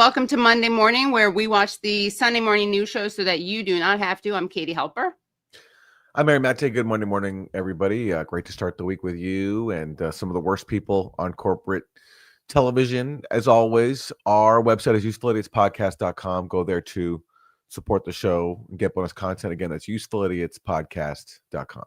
welcome to Monday Morning, where we watch the Sunday morning news show so that you do not have to. I'm Katie Halper. I'm Aaron Maté. Good morning, everybody. Great to start the week with you and some of the worst people on corporate television. As always, our website is usefulidiots.podcast.com. Go there to support the show and get bonus content. Again, that's usefulidiots.podcast.com.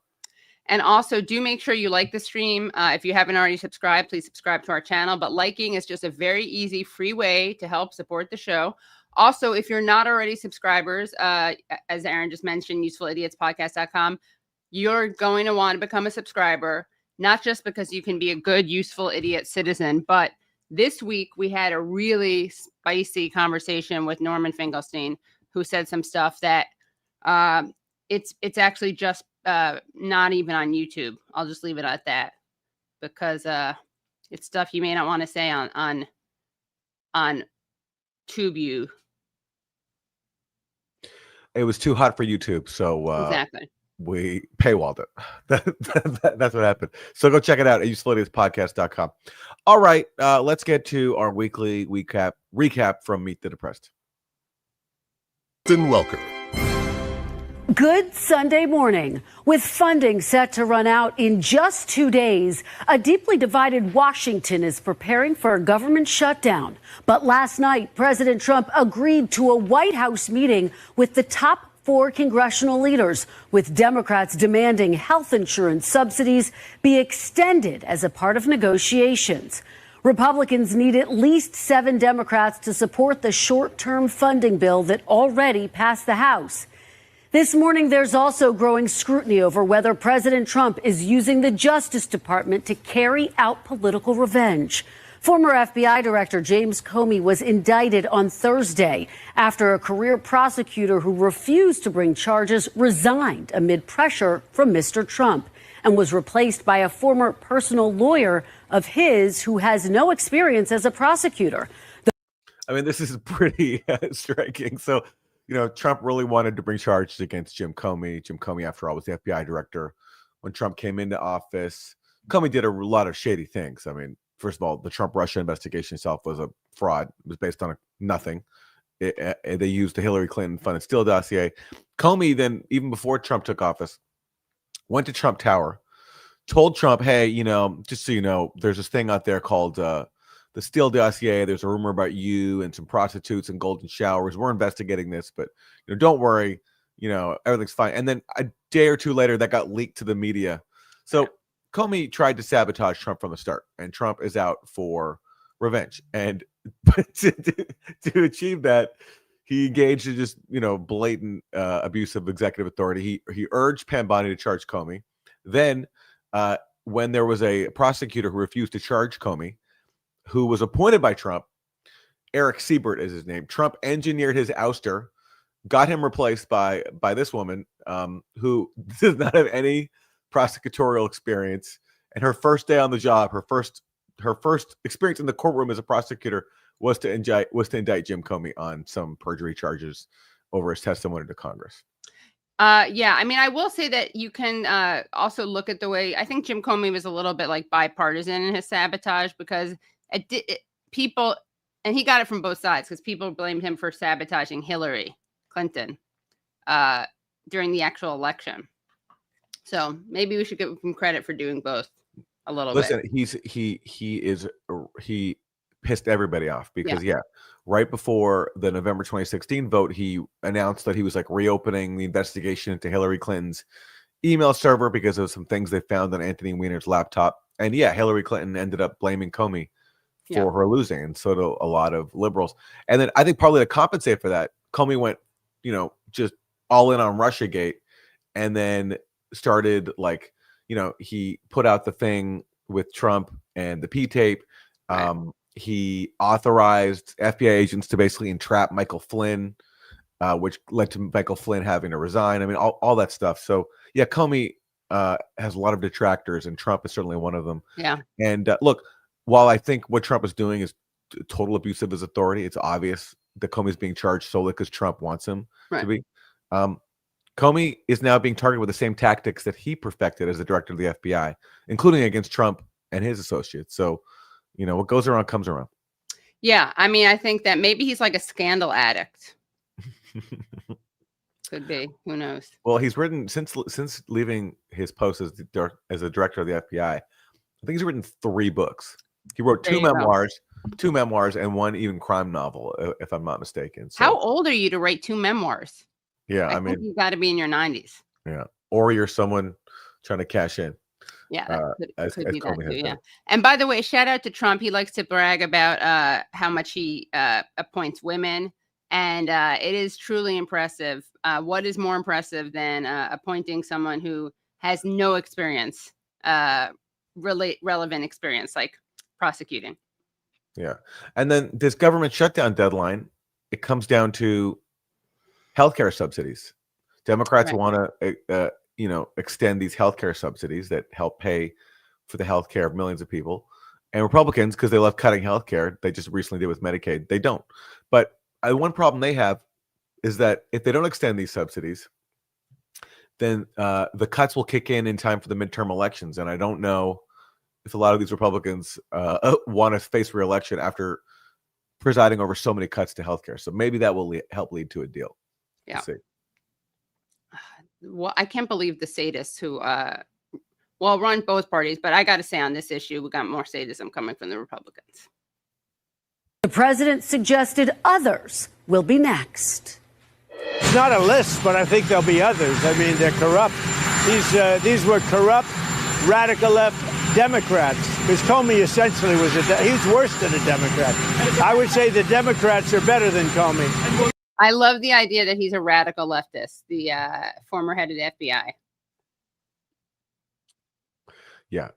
And also, do make sure you like the stream. If you haven't already subscribed, please subscribe to our channel. But liking is just a very easy, free way to help support the show. Also, if you're not already subscribers, as Aaron just mentioned, usefulidiots.podcast.com, you're going to want to become a subscriber, not just because you can be a good, useful idiot citizen, but this week we had a really spicy conversation with Norman Finkelstein, who said some stuff that it's actually just not even on YouTube. I'll just leave it at that because it's stuff you may not want to say on TubeU. It was too hot for YouTube, so Exactly. We paywalled it. That's what happened. So go check it out at usefulidiots.podcast.com. All right, let's get to our weekly recap from Meet the Depressed. And welcome. Good Sunday morning. With funding set to run out in just 2 days, a deeply divided Washington is preparing for a government shutdown. But last night, President Trump agreed to a White House meeting with the top 4 congressional leaders, with Democrats demanding health insurance subsidies be extended as a part of negotiations. Republicans need at least 7 Democrats to support the short-term funding bill that already passed the House. This morning, there's also growing scrutiny over whether President Trump is using the Justice Department to carry out political revenge. Former FBI Director James Comey was indicted on Thursday after a career prosecutor who refused to bring charges resigned amid pressure from Mr. Trump and was replaced by a former personal lawyer of his who has no experience as a prosecutor. I mean, this is pretty striking. So, Trump really wanted to bring charges against Jim Comey. Jim Comey, after all, was the FBI director when Trump came into office. Comey did a lot of shady things. I mean, first of all, the Trump-Russia investigation itself was a fraud. It was based on nothing. They used the Hillary Clinton funded Steele dossier. Comey then, even before Trump took office, went to Trump Tower, told Trump, hey, just so you know, there's this thing out there called the Steele dossier. There's a rumor about you and some prostitutes and golden showers. We're investigating this, but don't worry, everything's fine. And then a day or two later, that got leaked to the media. So Comey tried to sabotage Trump from the start, and Trump is out for revenge. And to achieve that, he engaged in just blatant abuse of executive authority. He urged Pam Bondi to charge Comey. Then, when there was a prosecutor who refused to charge Comey, who was appointed by Trump, Eric Siebert is his name. Trump engineered his ouster, got him replaced by this woman who does not have any prosecutorial experience. And her first day on the job, her first experience in the courtroom as a prosecutor was to indict Jim Comey on some perjury charges over his testimony to Congress. Yeah, I mean, I will say that you can also look at the way I think Jim Comey was a little bit like bipartisan in his sabotage, because people, and he got it from both sides, because people blamed him for sabotaging Hillary Clinton during the actual election. So maybe we should give him credit for doing both a little bit. Listen, he pissed everybody off because right before the November 2016 vote, he announced that he was reopening the investigation into Hillary Clinton's email server because of some things they found on Anthony Weiner's laptop. And Hillary Clinton ended up blaming Comey for her losing, and so do a lot of liberals. And then I think probably to compensate for that, Comey went, just all in on Russiagate, and then started he put out the thing with Trump and the P tape. He authorized FBI agents to basically entrap Michael Flynn, which led to Michael Flynn having to resign. I mean, all that stuff. So Comey has a lot of detractors, and Trump is certainly one of them. Yeah. And look, while I think what Trump is doing is total abuse of his authority, it's obvious that Comey is being charged solely because Trump wants him to be. Comey is now being targeted with the same tactics that he perfected as the director of the FBI, including against Trump and his associates. So, what goes around comes around. Yeah, I mean, I think that maybe he's like a scandal addict. Could be. Who knows? Well, he's written since leaving his post as a director of the FBI. I think he's written 3 books. He wrote 2 memoirs, and 1 even crime novel, if I'm not mistaken. So, how old are you to write 2 memoirs? Yeah, I mean, you got to be in your 90s. Yeah, or you're someone trying to cash in. Yeah, that could be that too. Yeah. Done. And by the way, shout out to Trump. He likes to brag about how much he appoints women, and it is truly impressive. What is more impressive than appointing someone who has no experience, relevant experience, like prosecuting? Yeah, and then this government shutdown deadline, it comes down to healthcare subsidies. Democrats want to, extend these healthcare subsidies that help pay for the healthcare of millions of people, and Republicans, because they love cutting healthcare, they just recently did with Medicaid. They don't. But one problem they have is that if they don't extend these subsidies, then the cuts will kick in time for the midterm elections, and I don't know if a lot of these Republicans want to face re-election after presiding over so many cuts to healthcare. So maybe that will help lead to a deal. Yeah. Well, I can't believe the sadists who run both parties, but I got to say on this issue, we got more sadism coming from the Republicans. The president suggested others will be next. It's not a list, but I think there'll be others. I mean, they're corrupt. These were corrupt, radical left Democrats. Because Comey essentially he's worse than a Democrat. I would say the Democrats are better than Comey. I love the idea that he's a radical leftist, the former head of the FBI. Yeah.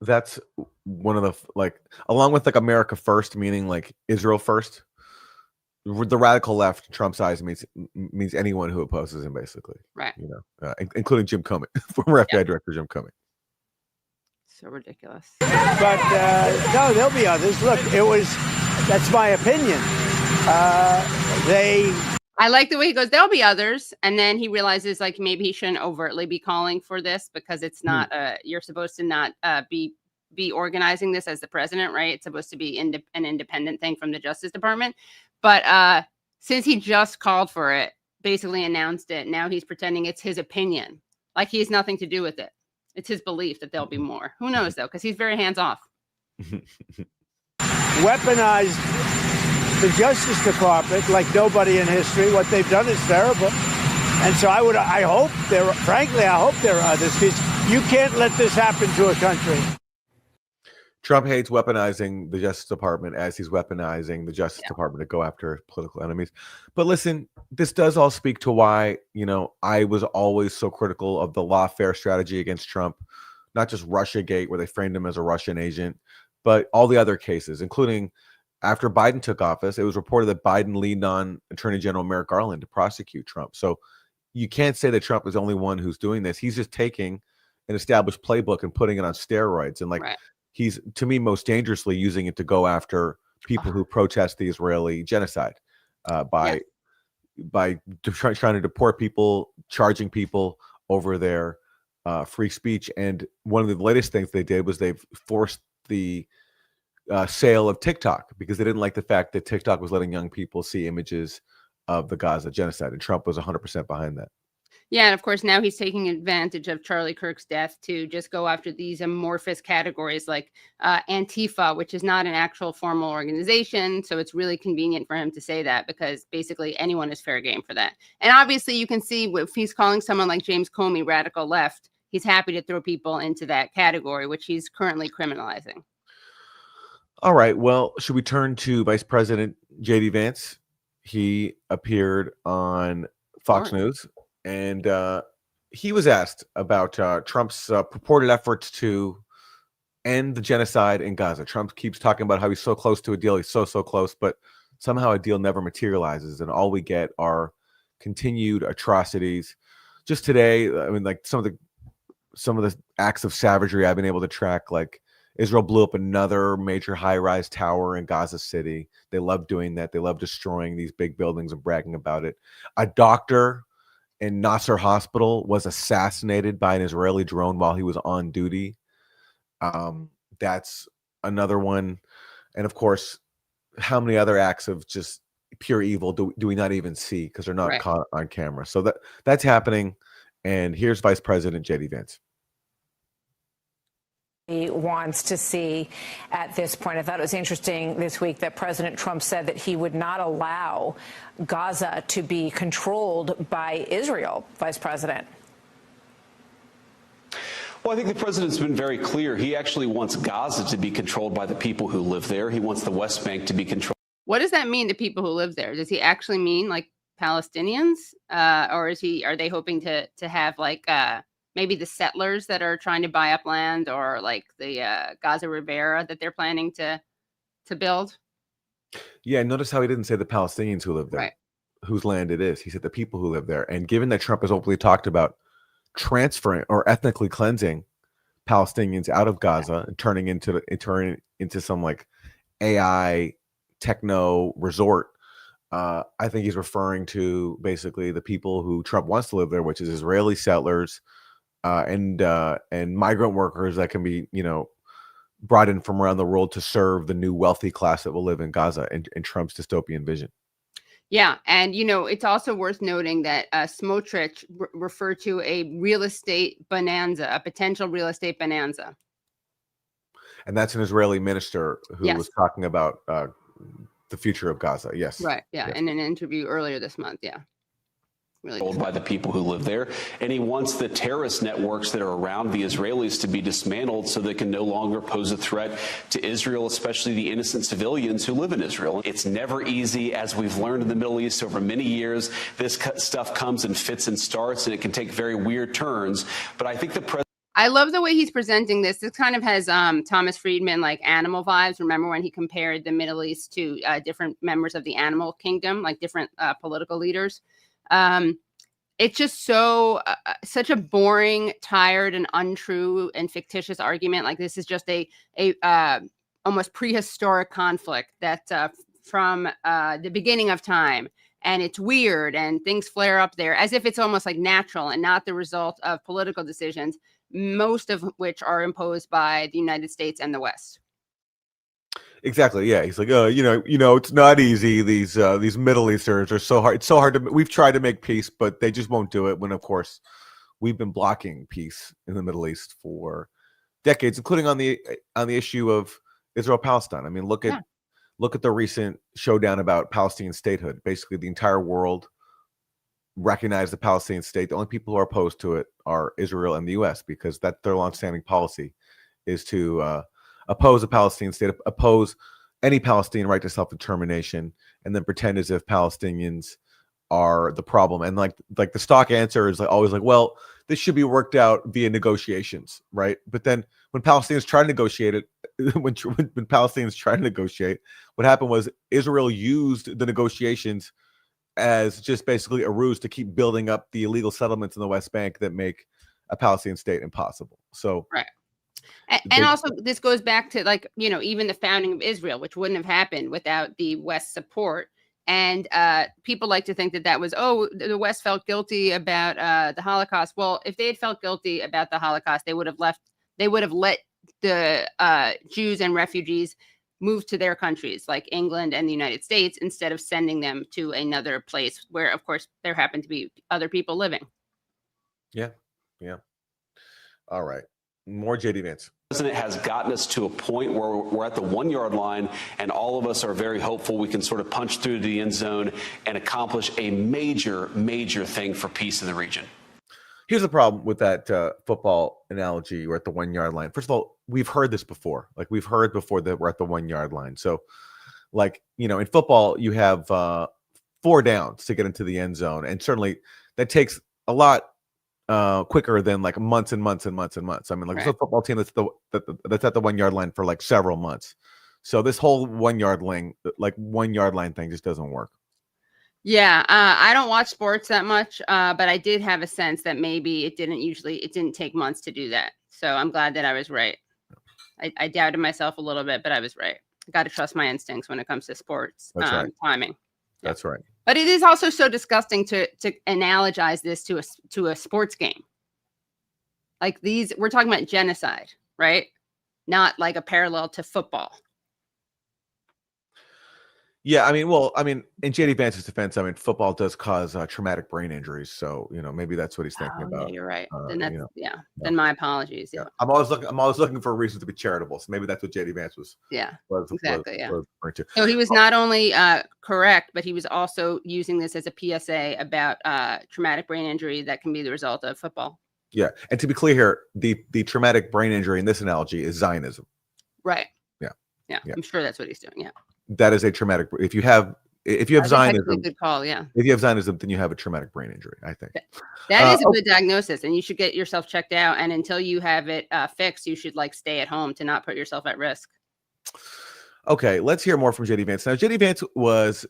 That's one of the, along with America first, meaning Israel first, the radical left, Trump's eyes, means anyone who opposes him, basically. Right. Including Jim Comey, former FBI director Jim Comey. So ridiculous. But no, there'll be others. Look, that's my opinion. I like the way he goes, there'll be others. And then he realizes maybe he shouldn't overtly be calling for this because it's not, you're supposed to not be organizing this as the president, right? It's supposed to be an independent thing from the Justice Department. But since he just called for it, basically announced it, now he's pretending it's his opinion. Like he has nothing to do with it. It's his belief that there'll be more. Who knows, though, because he's very hands-off. Weaponized the Justice Department like nobody in history. What they've done is terrible. And so I hope there are others, because you can't let this happen to a country. Trump hates weaponizing the Justice Department as he's weaponizing the Justice Department to go after political enemies. But listen, this does all speak to why, I was always so critical of the lawfare strategy against Trump, not just Russiagate, where they framed him as a Russian agent, but all the other cases, including after Biden took office. It was reported that Biden leaned on Attorney General Merrick Garland to prosecute Trump. So you can't say that Trump is the only one who's doing this. He's just taking an established playbook and putting it on steroids. And he's, to me, most dangerously using it to go after people who protest the Israeli genocide by trying to deport people, charging people over their free speech. And one of the latest things they did was they've forced the sale of TikTok because they didn't like the fact that TikTok was letting young people see images of the Gaza genocide. And Trump was 100% behind that. Yeah, and of course, now he's taking advantage of Charlie Kirk's death to just go after these amorphous categories like Antifa, which is not an actual formal organization. So it's really convenient for him to say that because basically anyone is fair game for that. And obviously, you can see if he's calling someone like James Comey radical left, he's happy to throw people into that category, which he's currently criminalizing. All right. Well, should we turn to Vice President J.D. Vance? He appeared on Fox News. And he was asked about Trump's purported efforts to end the genocide in Gaza. Trump keeps talking about how he's so close to a deal. He's so close, but somehow a deal never materializes. And all we get are continued atrocities. Just today, I mean, some of the acts of savagery I've been able to track, like Israel blew up another major high-rise tower in Gaza City. They love doing that. They love destroying these big buildings and bragging about it. A doctor in Nasser Hospital was assassinated by an Israeli drone while he was on duty. That's another one. And of course, how many other acts of just pure evil do we not even see because they're not caught on camera? So that's happening. And here's Vice President J.D. Vance. He wants to see at this point. I thought it was interesting this week that President Trump said that he would not allow Gaza to be controlled by Israel. Vice President. Well, I think the president's been very clear. He actually wants Gaza to be controlled by the people who live there. He wants the West Bank to be controlled. What does that mean to people who live there? Does he actually mean like Palestinians, or are they hoping to have like maybe the settlers that are trying to buy up land, or like the Gaza Rivera that they're planning to build? Yeah, notice how he didn't say the Palestinians who live there, whose land it is. He said the people who live there. And given that Trump has openly talked about transferring or ethnically cleansing Palestinians out of Gaza and turning into some like AI techno resort, I think he's referring to basically the people who Trump wants to live there, which is Israeli settlers and migrant workers that can be, brought in from around the world to serve the new wealthy class that will live in Gaza in Trump's dystopian vision. Yeah. And, it's also worth noting that Smotrich referred to a real estate bonanza, a potential real estate bonanza. And that's an Israeli minister who was talking about the future of Gaza. Yes. Right. Yeah. Yes. In an interview earlier this month. Yeah. Really controlled by the people who live there. And he wants the terrorist networks that are around the Israelis to be dismantled so they can no longer pose a threat to Israel, especially the innocent civilians who live in Israel. It's never easy, as we've learned in the Middle East over many years. This stuff comes in fits and starts, and it can take very weird turns. But I think the president. I love the way he's presenting this. This kind of has Thomas Friedman like animal vibes. Remember when he compared the Middle East to different members of the animal kingdom, like different political leaders? It's just such a boring, tired, and untrue and fictitious argument. Like this is just a almost prehistoric conflict that from the beginning of time, and it's weird and things flare up there as if it's almost like natural and not the result of political decisions, most of which are imposed by the United States and the West. Exactly. Yeah. He's like, it's not easy. These Middle Easterners are so hard. It's so hard we've tried to make peace, but they just won't do it. When of course we've been blocking peace in the Middle East for decades, including on the issue of Israel-Palestine. I mean, look at the recent showdown about Palestinian statehood. Basically, the entire world recognized the Palestinian state. The only people who are opposed to it are Israel and the U.S. because that's their longstanding policy is to oppose a Palestinian state, oppose any Palestinian right to self-determination, and then pretend as if Palestinians are the problem. And like the stock answer is always like, well, this should be worked out via negotiations, right? But then when Palestinians try to negotiate it, when Palestinians try to negotiate, what happened was Israel used the negotiations as just basically a ruse to keep building up the illegal settlements in the West Bank that make a Palestinian state impossible. So right. And also, this goes back to even the founding of Israel, which wouldn't have happened without the West support. And people like to think that was, the West felt guilty about the Holocaust. Well, if they had felt guilty about the Holocaust, they would have let the Jews and refugees move to their countries like England and the United States instead of sending them to another place where, of course, there happen to be other people living. Yeah. Yeah. All right. More JD Vance. The president has gotten us to a point where we're at the 1 yard line, and all of us are very hopeful we can sort of punch through the end zone and accomplish a major, major thing for peace in the region. Here's the problem with that football analogy. We're at the 1 yard line. First of all, we've heard this before. Like we've heard before that we're at the 1 yard line. So in football, you have 4 downs to get into the end zone. And certainly that takes a lot quicker than like months and months and months and months. I mean, there's a football team that's at the 1 yard line for like several months. So this whole 1 yard line thing just doesn't work. Yeah, I don't watch sports that much, but I did have a sense that maybe it didn't take months to do that. So I'm glad that I was right. I doubted myself a little bit, but I was right. I got to trust my instincts when it comes to sports. That's right. Timing. That's right. But it is also so disgusting to analogize this to a sports game. Like we're talking about genocide, right? Not like a parallel to football. Yeah, I mean, in JD Vance's defense, I mean, football does cause traumatic brain injuries, so maybe that's what he's thinking Oh, about. yeah, you're right. Then that's Yeah. Then my apologies. Yeah. I'm always looking for a reason to be charitable. So maybe that's what JD Vance was Exactly. Yeah. referring to. So he was not only correct, but he was also using this as a PSA about traumatic brain injury that can be the result of football. Yeah, and to be clear here, the traumatic brain injury in this analogy is Zionism. Right. Yeah. I'm sure that's what he's doing. Yeah. That is a traumatic. If you have Zionism, a good call. Yeah. if you have Zionism, then you have a traumatic brain injury, I think. That is a good diagnosis, and you should get yourself checked out. And until you have it fixed, you should stay at home to not put yourself at risk. Okay, let's hear more from JD Vance. Now, JD Vance was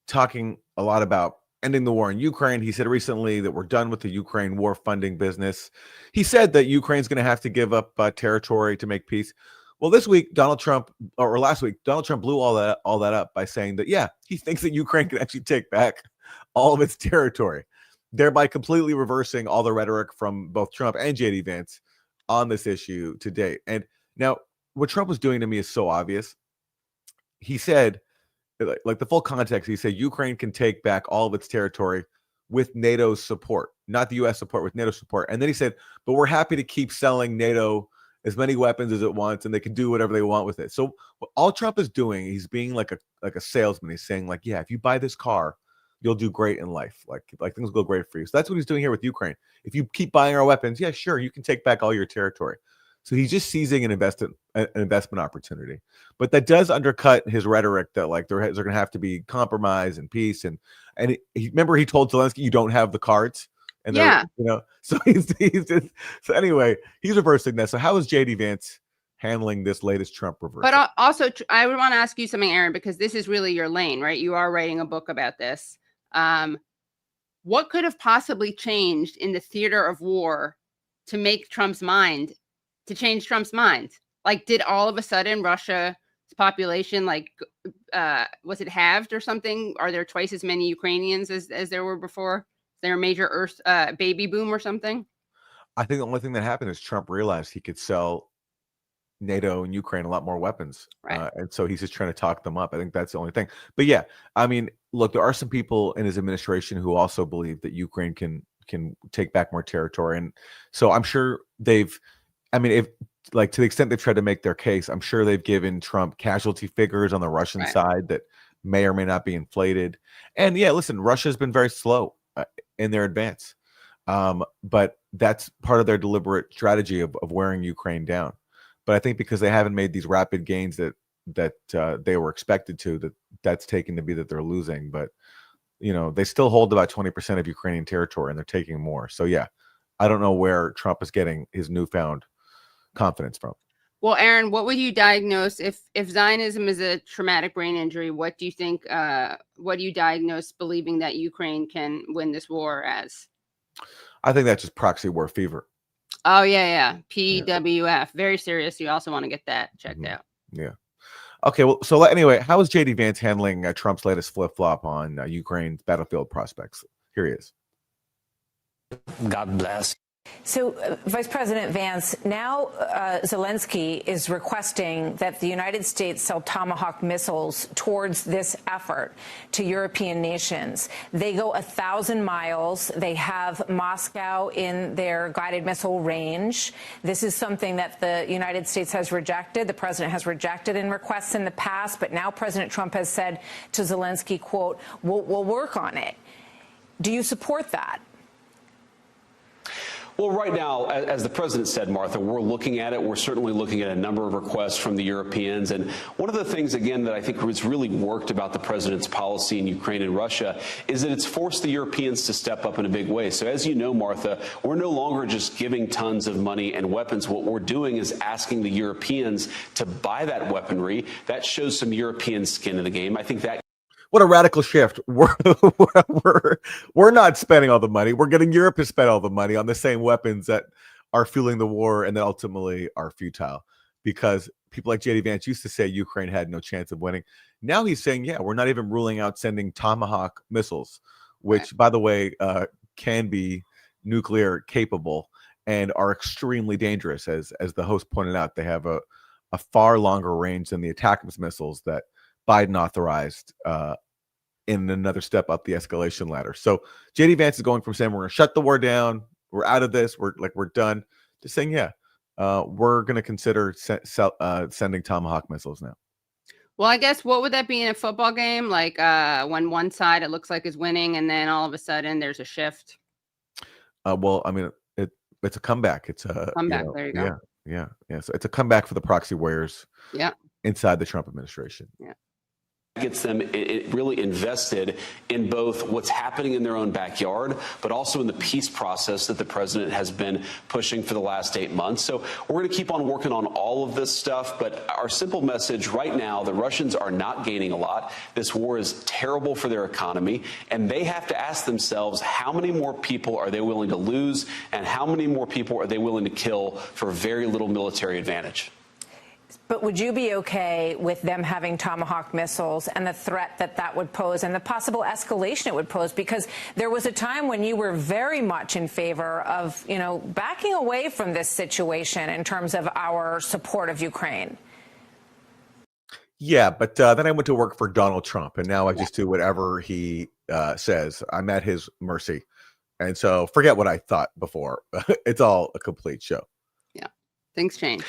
talking a lot about ending the war in Ukraine. He said recently that we're done with the Ukraine war funding business. He said that Ukraine's going to have to give up territory to make peace. Well, this week, Donald Trump blew all that up by saying that, yeah, he thinks that Ukraine can actually take back all of its territory, thereby completely reversing all the rhetoric from both Trump and JD Vance on this issue to date. And now what Trump was doing to me is so obvious. He said, like the full context, he said Ukraine can take back all of its territory with NATO's support, not the U.S. support, with NATO support. And then he said, but we're happy to keep selling NATO as many weapons as it wants, and they can do whatever they want with it. So all Trump is doing, he's being like a salesman. He's saying yeah, if you buy this car, you'll do great in life. Like things will go great for you. So that's what he's doing here with Ukraine. If you keep buying our weapons, yeah, sure, you can take back all your territory. So he's just seizing an investment opportunity. But that does undercut his rhetoric that there's going to have to be compromise and peace. And remember he told Zelensky, you don't have the cards. And so so anyway, he's reversing that. So how is JD Vance handling this latest Trump reversal? But also, I would want to ask you something, Aaron, because this is really your lane, right? You are writing a book about this. What could have possibly changed in the theater of war to make Trump's mind, to change Trump's mind? Did all of a sudden Russia's population, was it halved or something? Are there twice as many Ukrainians as there were before? Is there a major baby boom or something? I think the only thing that happened is Trump realized he could sell NATO and Ukraine a lot more weapons. Right. And so he's just trying to talk them up. I think that's the only thing. But yeah, I mean, look, there are some people in his administration who also believe that Ukraine can take back more territory. And so I'm sure to the extent they've tried to make their case, I'm sure they've given Trump casualty figures on the Russian side that may or may not be inflated. And yeah, listen, Russia's been very slow in their advance. But that's part of their deliberate strategy of wearing Ukraine down. But I think because they haven't made these rapid gains that they were expected to, that's taken to be that they're losing. But they still hold about 20% of Ukrainian territory, and they're taking more. So yeah, I don't know where Trump is getting his newfound confidence from. Well, Aaron, what would you diagnose if Zionism is a traumatic brain injury? What do you think? What do you diagnose believing that Ukraine can win this war as? I think that's just proxy war fever. Oh yeah. PWF, very serious. You also want to get that checked out. Yeah. Okay. Well, so anyway, how is JD Vance handling Trump's latest flip flop on Ukraine's battlefield prospects? Here he is. God bless. So, Vice President Vance, now Zelensky is requesting that the United States sell Tomahawk missiles towards this effort to European nations. They go 1,000 miles. They have Moscow in their guided missile range. This is something that the United States has rejected. The president has rejected in requests in the past, but now President Trump has said to Zelensky, quote, we'll work on it. Do you support that? Well, right now, as the president said, Martha, we're looking at it. We're certainly looking at a number of requests from the Europeans. And one of the things, again, that I think has really worked about the president's policy in Ukraine and Russia is that it's forced the Europeans to step up in a big way. So as you know, Martha, we're no longer just giving tons of money and weapons. What we're doing is asking the Europeans to buy that weaponry. That shows some European skin in the game. I think that. What a radical shift. We're not spending all the money. We're getting Europe to spend all the money on the same weapons that are fueling the war and that ultimately are futile, because people like JD Vance used to say Ukraine had no chance of winning. Now he's saying, yeah, we're not even ruling out sending Tomahawk missiles, which, by the way, can be nuclear capable and are extremely dangerous. As the host pointed out, they have a far longer range than the ATACMS missiles that Biden authorized in another step up the escalation ladder. So JD Vance is going from saying we're going to shut the war down, we're out of this, we're done, to saying we're going to consider sending Tomahawk missiles now. Well, I guess what would that be in a football game? Like when one side it looks like is winning, and then all of a sudden there's a shift. Well, I mean, it's a comeback. It's a comeback. There you go. Yeah. So it's a comeback for the proxy warriors. Yeah. Inside the Trump administration. Yeah. Gets them really invested in both what's happening in their own backyard, but also in the peace process that the president has been pushing for the last 8 months. So we're going to keep on working on all of this stuff. But our simple message right now, the Russians are not gaining a lot. This war is terrible for their economy, and they have to ask themselves, how many more people are they willing to lose, and how many more people are they willing to kill for very little military advantage? But would you be okay with them having Tomahawk missiles and the threat that would pose and the possible escalation it would pose? Because there was a time when you were very much in favor of, backing away from this situation in terms of our support of Ukraine. Yeah, but then I went to work for Donald Trump, and now I just do whatever he says. I'm at his mercy. And so forget what I thought before. It's all a complete show. Yeah, things change.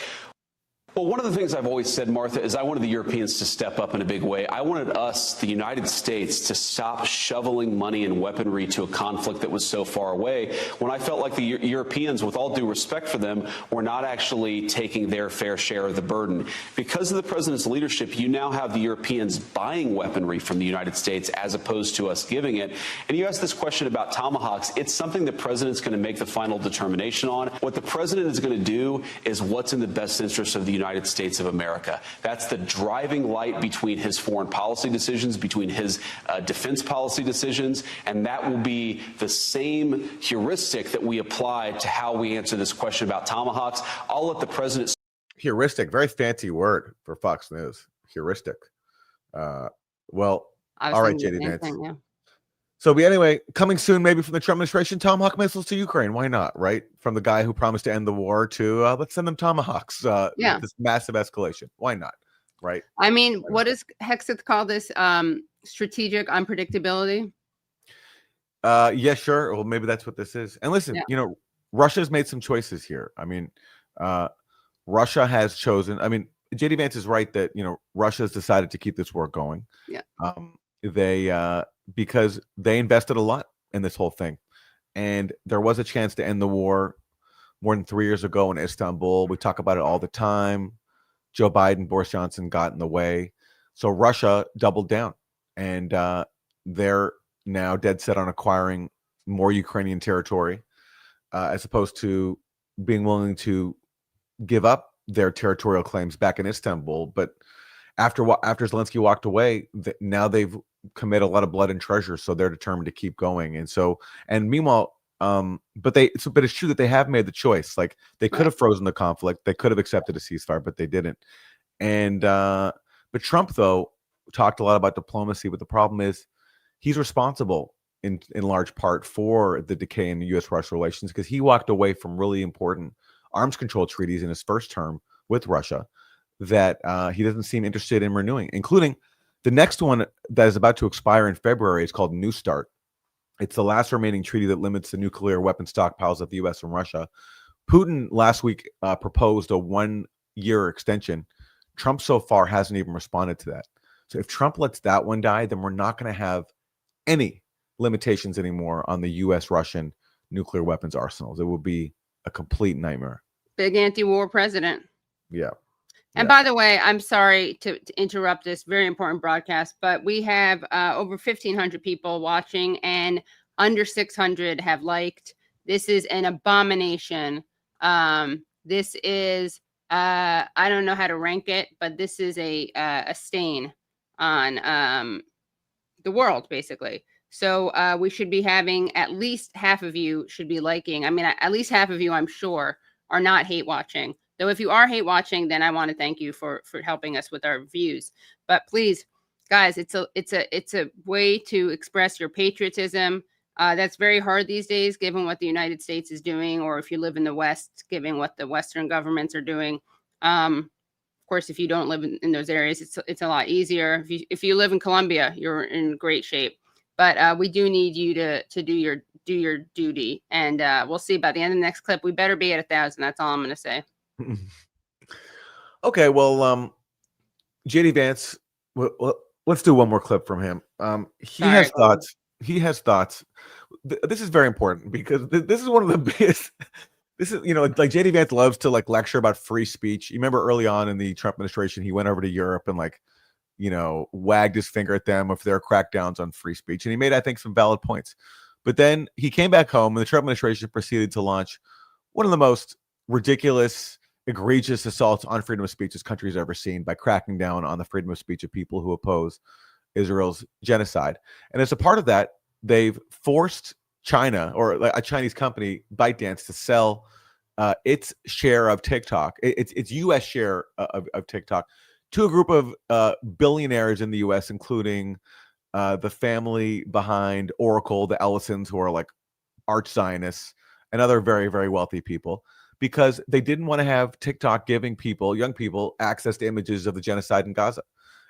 Well, one of the things I've always said, Martha, is I wanted the Europeans to step up in a big way. I wanted us, the United States, to stop shoveling money and weaponry to a conflict that was so far away, when I felt like the Europeans, with all due respect for them, were not actually taking their fair share of the burden. Because of the president's leadership, you now have the Europeans buying weaponry from the United States as opposed to us giving it. And you asked this question about Tomahawks. It's something the president's going to make the final determination on. What the president is going to do is what's in the best interest of the United States of America. That's the driving light between his foreign policy decisions, between his defense policy decisions, and that will be the same heuristic that we apply to how we answer this question about Tomahawks. I'll let the president. Heuristic, very fancy word for Fox News. Heuristic. Well, all right, JD Vance. Yeah. So, anyway, coming soon, maybe from the Trump administration, Tomahawk missiles to Ukraine. Why not, right? From the guy who promised to end the war to let's send them Tomahawks. This massive escalation. Why not, right? I mean, what does Hexeth call this? Strategic unpredictability? Yeah, sure. Well, maybe that's what this is. And listen, Russia's made some choices here. I mean, Russia has chosen. I mean, JD Vance is right that, Russia has decided to keep this war going. Yeah. Because they invested a lot in this whole thing. And there was a chance to end the war more than 3 years ago in Istanbul. We talk about it all the time. Joe Biden, Boris Johnson got in the way. So Russia doubled down. And they're now dead set on acquiring more Ukrainian territory, as opposed to being willing to give up their territorial claims back in Istanbul. But after Zelensky walked away, now they've commit a lot of blood and treasure, so they're determined to keep going. And meanwhile, but it's true that they have made the choice. Like, they could have frozen the conflict, they could have accepted a ceasefire, but they didn't. And but Trump, though, talked a lot about diplomacy. But the problem is, he's responsible in large part for the decay in the U.S.-Russia relations, because he walked away from really important arms control treaties in his first term with Russia that he doesn't seem interested in renewing, including the next one that is about to expire in February. Is called New START. It's the last remaining treaty that limits the nuclear weapon stockpiles of the U.S. and Russia. Putin last week proposed a 1-year extension. Trump so far hasn't even responded to that. So if Trump lets that one die, then we're not going to have any limitations anymore on the U.S.-Russian nuclear weapons arsenals. It will be a complete nightmare. Big anti-war president. Yeah. And by the way, I'm sorry to interrupt this very important broadcast, but we have over 1,500 people watching, and under 600 have liked. This is an abomination. This is, I don't know how to rank it, but this is a stain on the world, basically. So we should be having at least half of you should be liking. I mean, at least half of you, I'm sure, are not hate watching. Though if you are hate watching, then I want to thank you for helping us with our views. But please, guys, it's a way to express your patriotism. That's very hard these days, given what the United States is doing, or if you live in the West, given what the Western governments are doing. Of course, if you don't live in those areas, it's a lot easier. If you live in Colombia, you're in great shape. But we do need you to do your duty, and we'll see by the end of the next clip. We better be at 1,000. That's all I'm going to say. Okay, well, JD Vance. Let's do one more clip from him. He has thoughts. This is very important because this is one of the biggest. This is, like JD Vance loves to like lecture about free speech. You remember early on in the Trump administration, he went over to Europe and wagged his finger at them if there are crackdowns on free speech. And he made, I think, some valid points. But then he came back home and the Trump administration proceeded to launch one of the most ridiculous, egregious assaults on freedom of speech this country has ever seen by cracking down on the freedom of speech of people who oppose Israel's genocide. And as a part of that, they've forced China, or a Chinese company, ByteDance, to sell its share of TikTok, its U.S. share of TikTok, to a group of billionaires in the U.S., including the family behind Oracle, the Ellisons, who are like arch Zionists, and other very, very wealthy people, because they didn't want to have TikTok giving people, young people, access to images of the genocide in Gaza.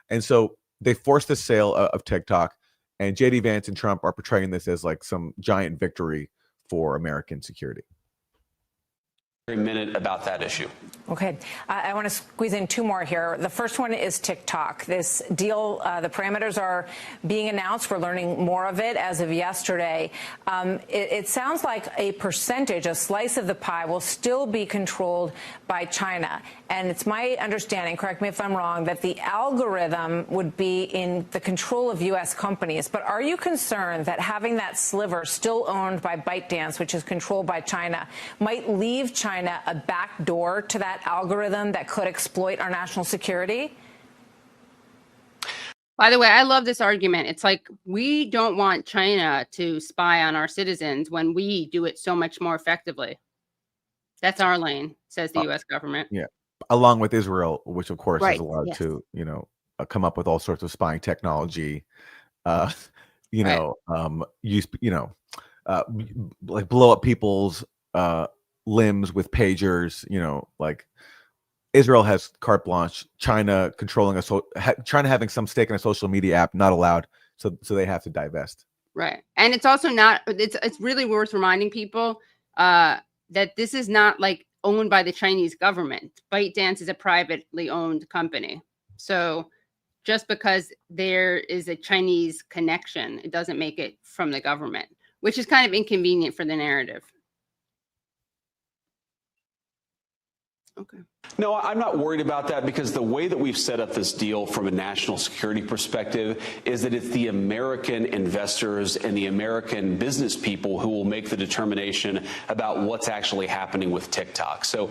And so they forced the sale of TikTok, and JD Vance and Trump are portraying this as like some giant victory for American security. Minute about that issue. Okay, I want to squeeze in two more here. The first one is TikTok. This deal, the parameters are being announced. We're learning more of it as of yesterday. It sounds like a percentage, a slice of the pie, will still be controlled by China. And it's my understanding, correct me if I'm wrong, that the algorithm would be in the control of U.S. companies. But are you concerned that having that sliver still owned by ByteDance, which is controlled by China, might leave China a back door to that algorithm that could exploit our national security? By the way, I love this argument. It's like, we don't want China to spy on our citizens when we do it so much more effectively. That's our lane, says the U.S. government. Yeah. Along with Israel, which of course Right. is allowed Yes. to, come up with all sorts of spying technology, use, like blow up people's limbs with pagers, like Israel has carte blanche. China controlling China having some stake in a social media app, not allowed. So they have to divest. Right. And it's also not, it's really worth reminding people that this is not like owned by the Chinese government. ByteDance is a privately owned company. So just because there is a Chinese connection, it doesn't make it from the government, which is kind of inconvenient for the narrative. Okay. No, I'm not worried about that, because the way that we've set up this deal from a national security perspective is that it's the American investors and the American business people who will make the determination about what's actually happening with TikTok. So,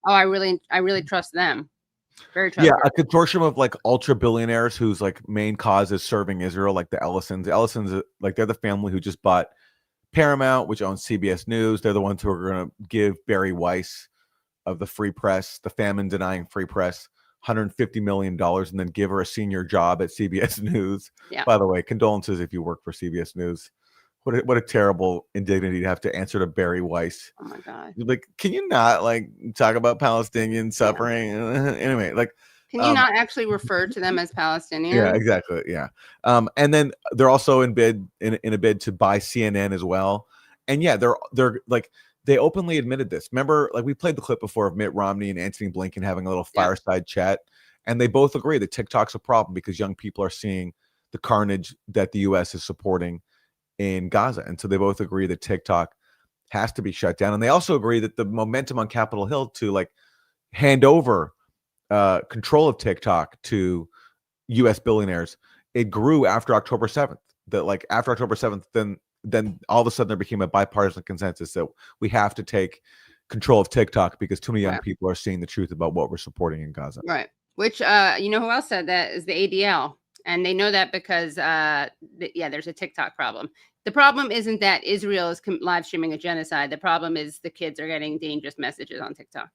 I really trust them. Very trustworthy. Yeah, a consortium of like ultra billionaires whose like main cause is serving Israel, like the Ellisons. The Ellisons, like they're the family who just bought Paramount, which owns CBS News. They're the ones who are going to give Barry Weiss of the Free Press, the famine-denying Free Press, $150 million, and then give her a senior job at CBS News. Yeah. By the way, condolences if you work for CBS News. What a terrible indignity to have to answer to Barry Weiss. Oh my God. Like, can you not like talk about Palestinian suffering? Yeah. Anyway, like, can you not actually refer to them as Palestinians? Yeah, exactly. Yeah. And then they're also in a bid to buy CNN as well. And yeah, they're like, they openly admitted this. Remember, like we played the clip before of Mitt Romney and Antony Blinken having a little fireside chat, and they both agree that TikTok's a problem because young people are seeing the carnage that the U.S. is supporting in Gaza. And so they both agree that TikTok has to be shut down. And they also agree that the momentum on Capitol Hill to like hand over control of TikTok to U.S. billionaires, it grew after October 7th. That like after October 7th, then all of a sudden there became a bipartisan consensus that we have to take control of TikTok because too many young people are seeing the truth about what we're supporting in Gaza. Right. Which, who else said that is the ADL. And they know that because, there's a TikTok problem. The problem isn't that Israel is live streaming a genocide. The problem is the kids are getting dangerous messages on TikTok.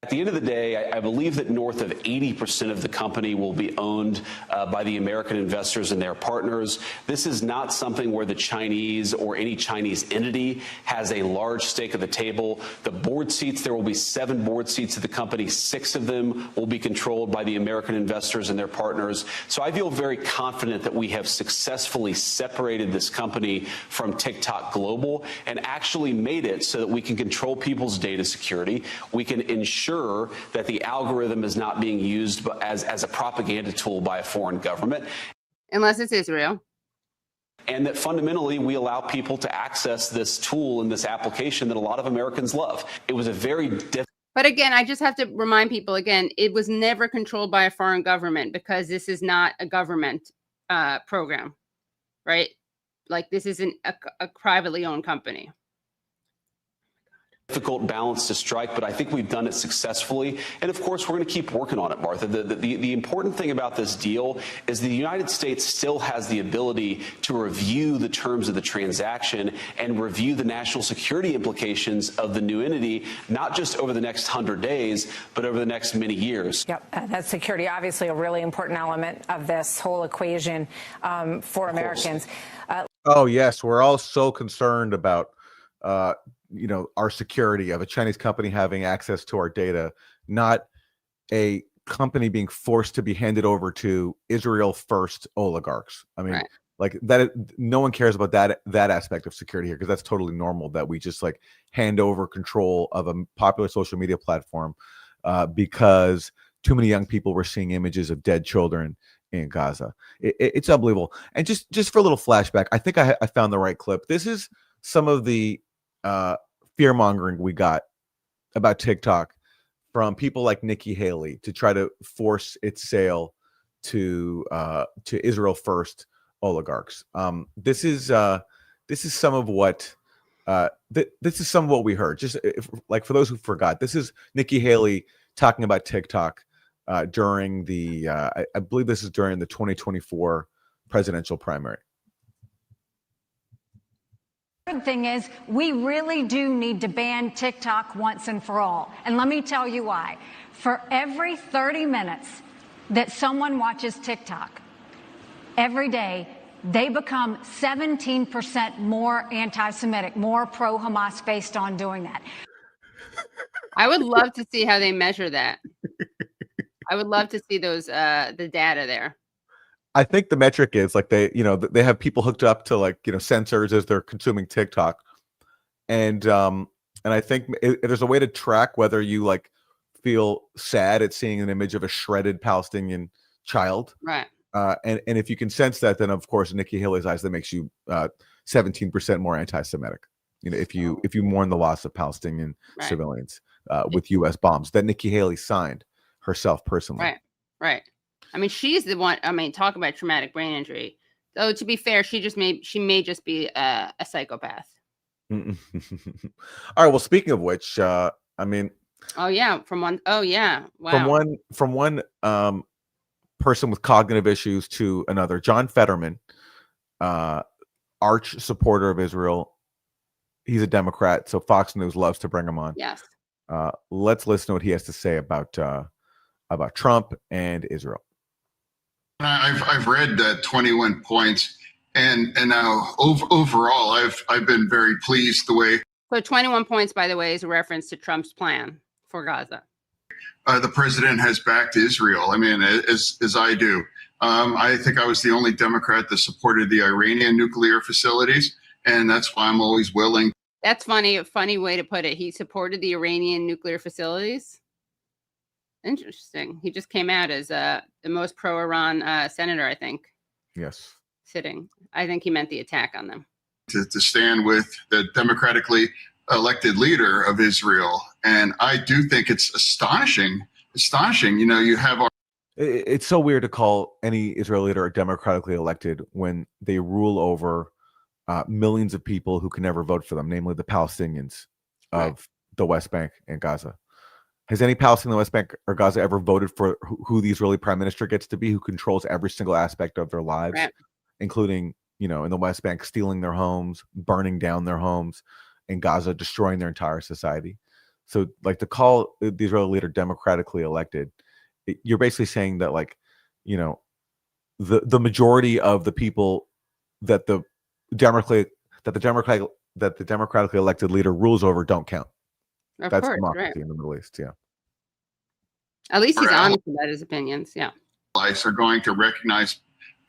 At the end of the day, I believe that north of 80% of the company will be owned by the American investors and their partners. This is not something where the Chinese or any Chinese entity has a large stake at the table. The board seats, there will be 7 board seats of the company. 6 of them will be controlled by the American investors and their partners. So I feel very confident that we have successfully separated this company from TikTok Global and actually made it so that we can control people's data security. We can ensure that the algorithm is not being used as a propaganda tool by a foreign government. Unless it's Israel. And that fundamentally we allow people to access this tool and this application that a lot of Americans love. It was a very difficult. But again, I just have to remind people again, it was never controlled by a foreign government because this is not a government program, right? Like this isn't a privately owned company. Difficult balance to strike, but I think we've done it successfully. And of course, we're going to keep working on it, Martha. The important thing about this deal is the United States still has the ability to review the terms of the transaction and review the national security implications of the new entity, not just over the next 100 days, but over the next many years. Yep, that's security, obviously a really important element of this whole equation for Americans. Oh, yes. We're all so concerned about our security of a Chinese company having access to our data, not a company being forced to be handed over to Israel first oligarchs. I mean, like that, no one cares about that aspect of security here because that's totally normal that we just like hand over control of a popular social media platform because too many young people were seeing images of dead children in Gaza. It's unbelievable. And just for a little flashback, I think I found the right clip. This is some of the fear mongering we got about TikTok from people like Nikki Haley to try to force its sale to Israel first oligarchs. This is some of what this is some of what we heard. Just like for those who forgot, this is Nikki Haley talking about TikTok during the I believe this is during the 2024 presidential primary. Good thing is we really do need to ban TikTok once and for all. And let me tell you why. For every 30 minutes that someone watches TikTok every day, they become 17% more anti-Semitic, more pro-Hamas based on doing that. I would love to see how they measure that. I would love to see those the data there. I think the metric is like they have people hooked up to like, sensors as they're consuming TikTok. And I think there's a way to track whether you like feel sad at seeing an image of a shredded Palestinian child. Right. And if you can sense that, then of course, in Nikki Haley's eyes, that makes you 17% more anti-Semitic. If you mourn the loss of Palestinian civilians with U.S. bombs that Nikki Haley signed herself personally. Right. I mean, she's the one. I mean, talk about traumatic brain injury. Though to be fair, she may just be a psychopath. All right. Well, speaking of which, I mean. Oh yeah, wow. From one person with cognitive issues to another, John Fetterman, arch supporter of Israel. He's a Democrat, so Fox News loves to bring him on. Yes. Let's listen to what he has to say about Trump and Israel. I've read 21 points, and now overall, I've been very pleased the way. So 21 points, by the way, is a reference to Trump's plan for Gaza. The president has backed Israel. I mean, as I do. I think I was the only Democrat that supported the Iranian nuclear facilities, and that's why I'm always willing. That's funny. A funny way to put it. He supported the Iranian nuclear facilities. Interesting. He just came out as the most pro-Iran senator, I think. Yes. Sitting. I think he meant the attack on them. To stand with the democratically elected leader of Israel. And I do think it's astonishing. You have it's so weird to call any Israeli leader democratically elected when they rule over millions of people who can never vote for them, namely the Palestinians of the West Bank and Gaza. Has any Palestinian in the West Bank or Gaza ever voted for who the Israeli prime minister gets to be, who controls every single aspect of their lives, including, in the West Bank, stealing their homes, burning down their homes, in Gaza, destroying their entire society? So like to call the Israeli leader democratically elected, you're basically saying that like, you know, the majority of the people that the democratically elected leader rules over don't count. Of That's course, democracy right. in the Middle East. Yeah. At least he's Our honest about his opinions. Yeah. allies are going to recognize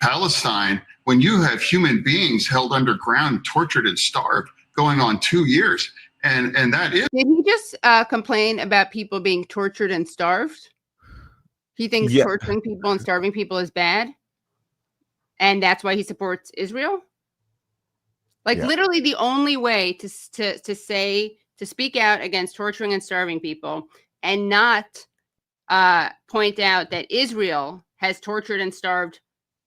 Palestine when you have human beings held underground, tortured and starved, going on 2 years. And that is. Did he just complain about people being tortured and starved? He thinks Yeah. torturing people and starving people is bad, and that's why he supports Israel. Like literally, the only way to speak out against torturing and starving people and not point out that Israel has tortured and starved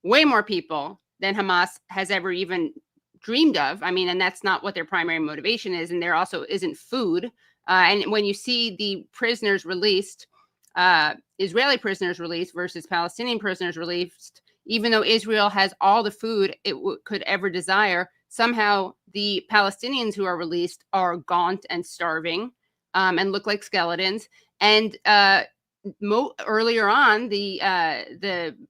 way more people than Hamas has ever even dreamed of. I mean, and that's not what their primary motivation is. And there also isn't food. And when you see the prisoners released, Israeli prisoners released versus Palestinian prisoners released, even though Israel has all the food it could ever desire, somehow the Palestinians who are released are gaunt and starving and look like skeletons. And earlier on, the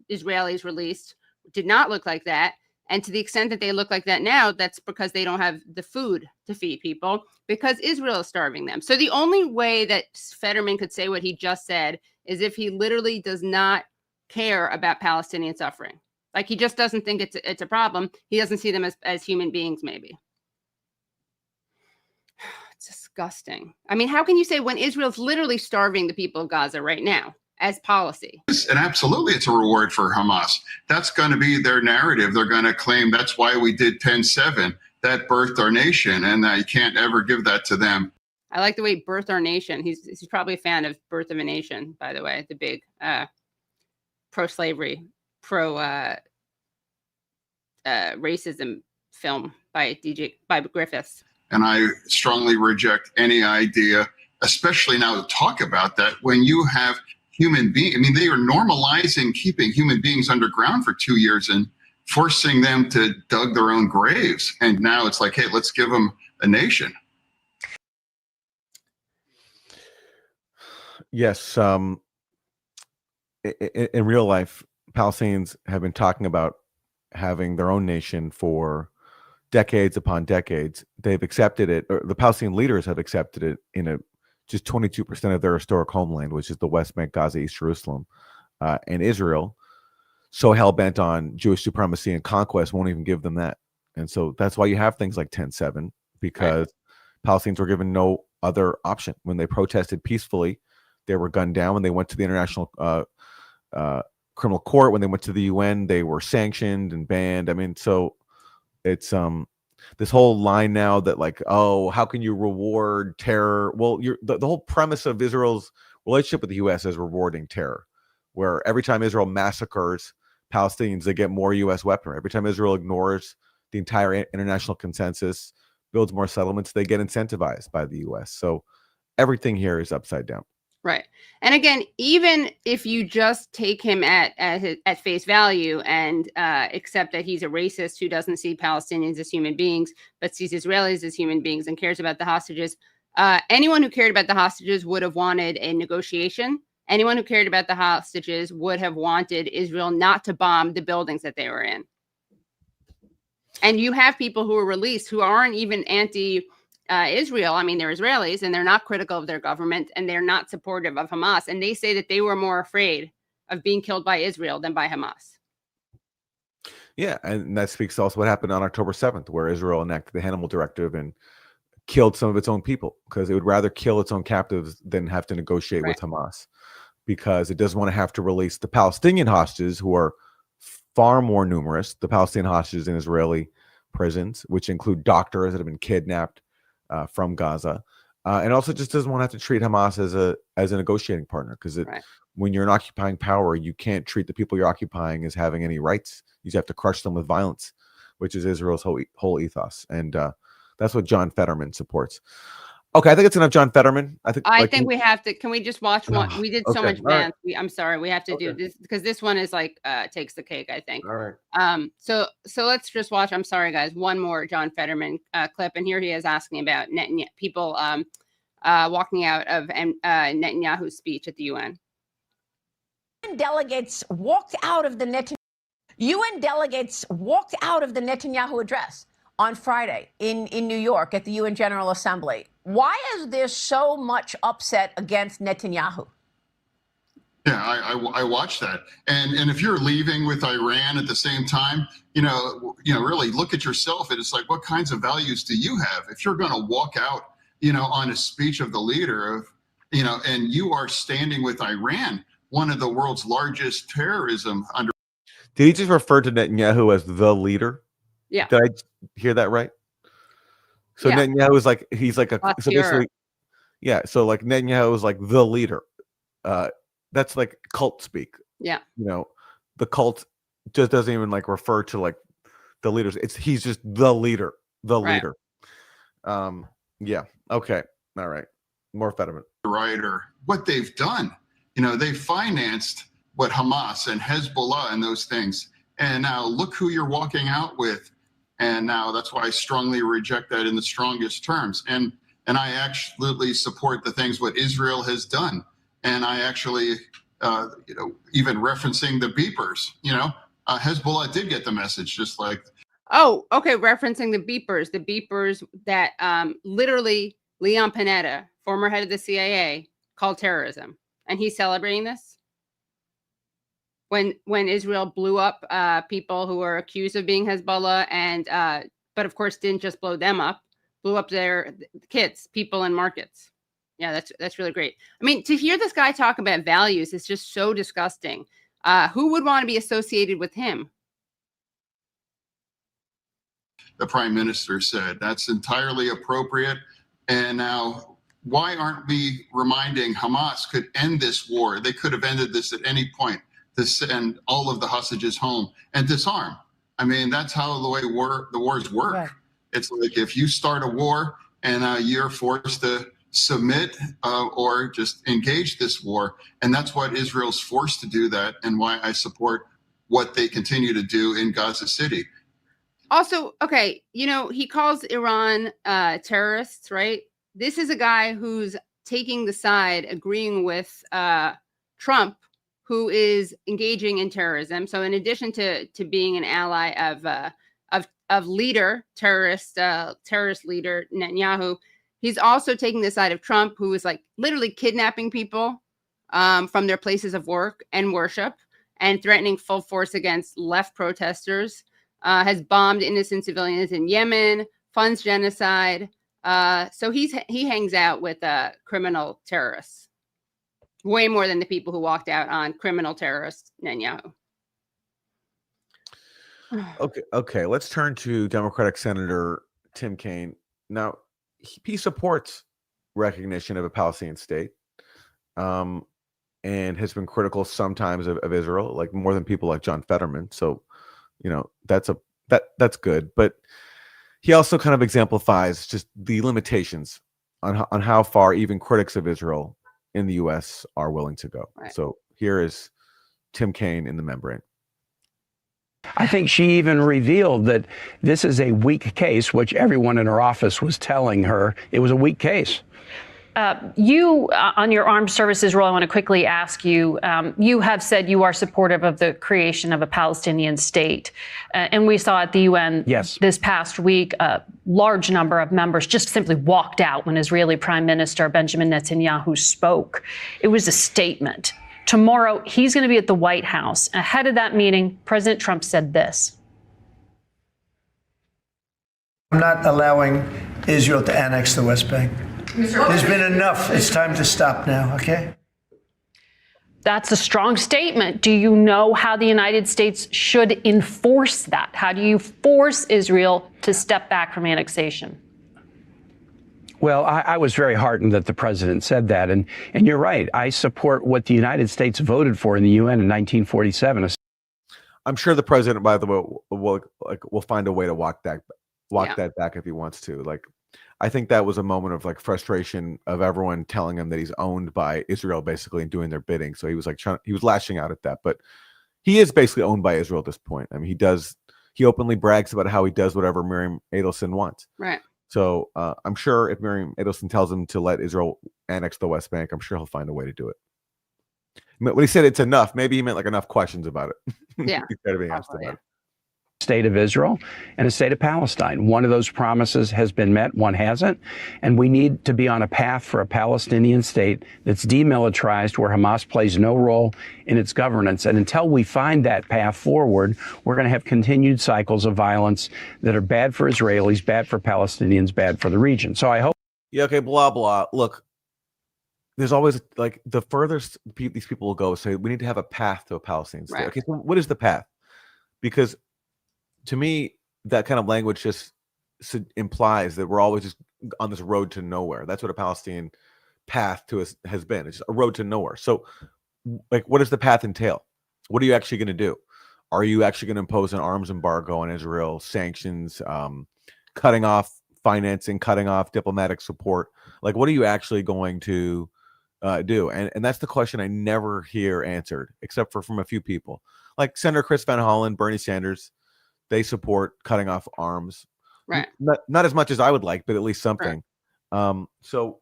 Israelis released did not look like that. And to the extent that they look like that now, that's because they don't have the food to feed people because Israel is starving them. So the only way that Fetterman could say what he just said is if he literally does not care about Palestinian suffering. Like he just doesn't think it's a problem. He doesn't see them as human beings, maybe. It's disgusting. I mean, how can you say when Israel's literally starving the people of Gaza right now as policy? And absolutely, it's a reward for Hamas. That's going to be their narrative. They're going to claim that's why we did 10-7. That birthed our nation, and you can't ever give that to them. I like the way Birth Our Nation. He's probably a fan of Birth of a Nation, by the way, the big pro-slavery, pro-racism film by Griffiths. And I strongly reject any idea, especially now to talk about that when you have human beings. I mean, they are normalizing keeping human beings underground for 2 years and forcing them to dug their own graves. And now it's like, hey, let's give them a nation. Yes. In real life, Palestinians have been talking about having their own nation for decades upon decades. They've accepted it, or the Palestinian leaders have accepted it in just 22% of their historic homeland, which is the West Bank, Gaza, East Jerusalem, and Israel, so hell-bent on Jewish supremacy and conquest, won't even give them that. And so that's why you have things like 10-7, because Palestinians were given no other option. When they protested peacefully, they were gunned down. When they went to the International Criminal Court, when they went to the UN, they were sanctioned and banned. I mean, so it's this whole line now that like, oh, how can you reward terror? Well, the whole premise of Israel's relationship with the U.S. is rewarding terror, where every time Israel massacres Palestinians, they get more U.S. weaponry. Every time Israel ignores the entire international consensus, builds more settlements, they get incentivized by the U.S. So everything here is upside down. Right. And again, even if you just take him at face value and accept that he's a racist who doesn't see Palestinians as human beings, but sees Israelis as human beings and cares about the hostages, anyone who cared about the hostages would have wanted a negotiation. Anyone who cared about the hostages would have wanted Israel not to bomb the buildings that they were in. And you have people who are released who aren't even Israel. I mean, they're Israelis and they're not critical of their government and they're not supportive of Hamas. And they say that they were more afraid of being killed by Israel than by Hamas. Yeah. And that speaks to also what happened on October 7th, where Israel enacted the Hannibal Directive and killed some of its own people because it would rather kill its own captives than have to negotiate with Hamas, because it doesn't want to have to release the Palestinian hostages, who are far more numerous, the Palestinian hostages in Israeli prisons, which include doctors that have been kidnapped from Gaza, and also just doesn't want to have to treat Hamas as a negotiating partner, because when you're in occupying power, you can't treat the people you're occupying as having any rights. You just have to crush them with violence, which is Israel's whole ethos, and that's what John Fetterman supports. Okay, I think it's enough John Fetterman. I think we have to. Can we just watch one? We did so much Vance. I'm sorry, we have to do this because this one is like takes the cake, I think. All right. So let's just watch. I'm sorry, guys. One more John Fetterman clip, and here he is asking about people walking out of Netanyahu's speech at the UN. Delegates walked out of the UN delegates walked out of the Netanyahu address on Friday in New York at the UN General Assembly. Why is there so much upset against Netanyahu? Yeah, I watched that, and if you're leaving with Iran at the same time, really look at yourself. And it's like, what kinds of values do you have? If you're going to walk out, on a speech of the leader of, and you are standing with Iran, one of the world's largest terrorism under. Did he just refer to Netanyahu as the leader? Yeah. Did I hear that right? So yeah. Netanyahu is like, he's like so basically, yeah. So like Netanyahu is like the leader. That's like cult speak. Yeah. The cult just doesn't even like refer to like the leaders. He's just the leader, leader. Yeah. Okay. All right. More Fetterman. Writer, what they've done, they financed what Hamas and Hezbollah and those things. And now look who you're walking out with. And now that's why I strongly reject that in the strongest terms. And I absolutely support the things what Israel has done. And I actually, even referencing the beepers, Hezbollah did get the message, just like. Oh, okay. Referencing the beepers that literally Leon Panetta, former head of the CIA, called terrorism. And he's celebrating this. When Israel blew up people who were accused of being Hezbollah, and but of course didn't just blow them up, blew up their kids, people in markets. Yeah, that's really great. I mean, to hear this guy talk about values is just so disgusting. Who would want to be associated with him? The prime minister said that's entirely appropriate. And now, why aren't we reminding Hamas could end this war? They could have ended this at any point to send all of the hostages home and disarm. I mean, that's how the way the wars work. Right. It's like if you start a war and you're forced to submit or just engage this war. And that's what Israel's forced to do that, and why I support what they continue to do in Gaza City. Also, okay, he calls Iran terrorists, right? This is a guy who's taking the side, agreeing with Trump, who is engaging in terrorism. So in addition to being an ally of leader, terrorist leader Netanyahu, he's also taking the side of Trump, who is like literally kidnapping people from their places of work and worship and threatening full force against left protesters, has bombed innocent civilians in Yemen, funds genocide. So he hangs out with criminal terrorists, way more than the people who walked out on criminal terrorists, Netanyahu. Okay. Let's turn to Democratic Senator Tim Kaine. Now, he supports recognition of a Palestinian state, and has been critical sometimes of Israel, like more than people like John Fetterman. So, that's good. But he also kind of exemplifies just the limitations on how far even critics of Israel in the U.S. are willing to go. Right. So here is Tim Kaine in the membrane. I think she even revealed that this is a weak case, which everyone in her office was telling her it was a weak case. You, on your armed services role, I want to quickly ask you, you have said you are supportive of the creation of a Palestinian state. And we saw at the UN this past week, a large number of members just simply walked out when Israeli Prime Minister Benjamin Netanyahu spoke. It was a statement. Tomorrow, he's going to be at the White House. Ahead of that meeting, President Trump said this. I'm not allowing Israel to annex the West Bank. There's been enough. It's time to stop now, okay? That's a strong statement. Do you know how the United States should enforce that? How do you force Israel to step back from annexation? Well, I was very heartened that the president said that. And you're right. I support what the United States voted for in the UN in 1947. I'm sure the president, by the way, will find a way to walk that back if he wants to. Like, I think that was a moment of like frustration of everyone telling him that he's owned by Israel basically and doing their bidding. So he was like he was lashing out at that. But he is basically owned by Israel at this point. I mean, he openly brags about how he does whatever Miriam Adelson wants. Right. So I'm sure if Miriam Edelson tells him to let Israel annex the West Bank, I'm sure he'll find a way to do it. When he said it's enough, maybe he meant like enough questions about it. Yeah. Instead of being asked about it. State of Israel and a state of Palestine. One of those promises has been met, one hasn't. And we need to be on a path for a Palestinian state that's demilitarized, where Hamas plays no role in its governance. And until we find that path forward, we're going to have continued cycles of violence that are bad for Israelis, bad for Palestinians, bad for the region. So I hope. Yeah, okay, blah, blah. Look, there's always, like, the furthest these people will go say, we need to have a path to a Palestinian state. Right. Okay, so what is the path? Because to me, that kind of language just implies that we're always just on this road to nowhere. That's what a Palestinian path to us has been. It's just a road to nowhere. So, like, what does the path entail? What are you actually going to do? Are you actually going to impose an arms embargo on Israel, sanctions, cutting off financing, cutting off diplomatic support? Like, what are you actually going to do? And that's the question I never hear answered, except for from a few people. Like Senator Chris Van Hollen, Bernie Sanders. They support cutting off arms, right? Not as much as I would like, but at least something. Right. So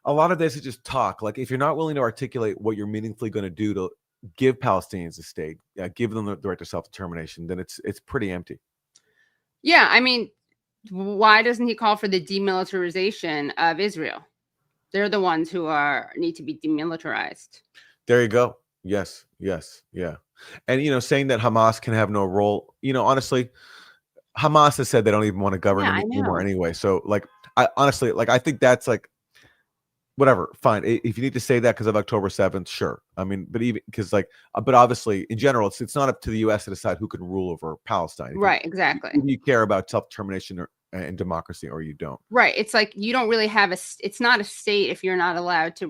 a lot of this is just talk. Like, if you're not willing to articulate what you're meaningfully going to do to give Palestinians a state, give them the right to self-determination, then it's pretty empty. Yeah, I mean, why doesn't he call for the demilitarization of Israel? They're the ones who need to be demilitarized. There you go. Yes. Yeah. And, saying that Hamas can have no role, honestly, Hamas has said they don't even want to govern anymore anyway. So, like, I think that's like, whatever, fine. If you need to say that because of October 7th, sure. I mean, but even because, like, but obviously in general, it's not up to the U.S. to decide who can rule over Palestine. Right, exactly. You care about self-determination and democracy, or you don't. Right. It's like you don't really have it's not a state if you're not allowed to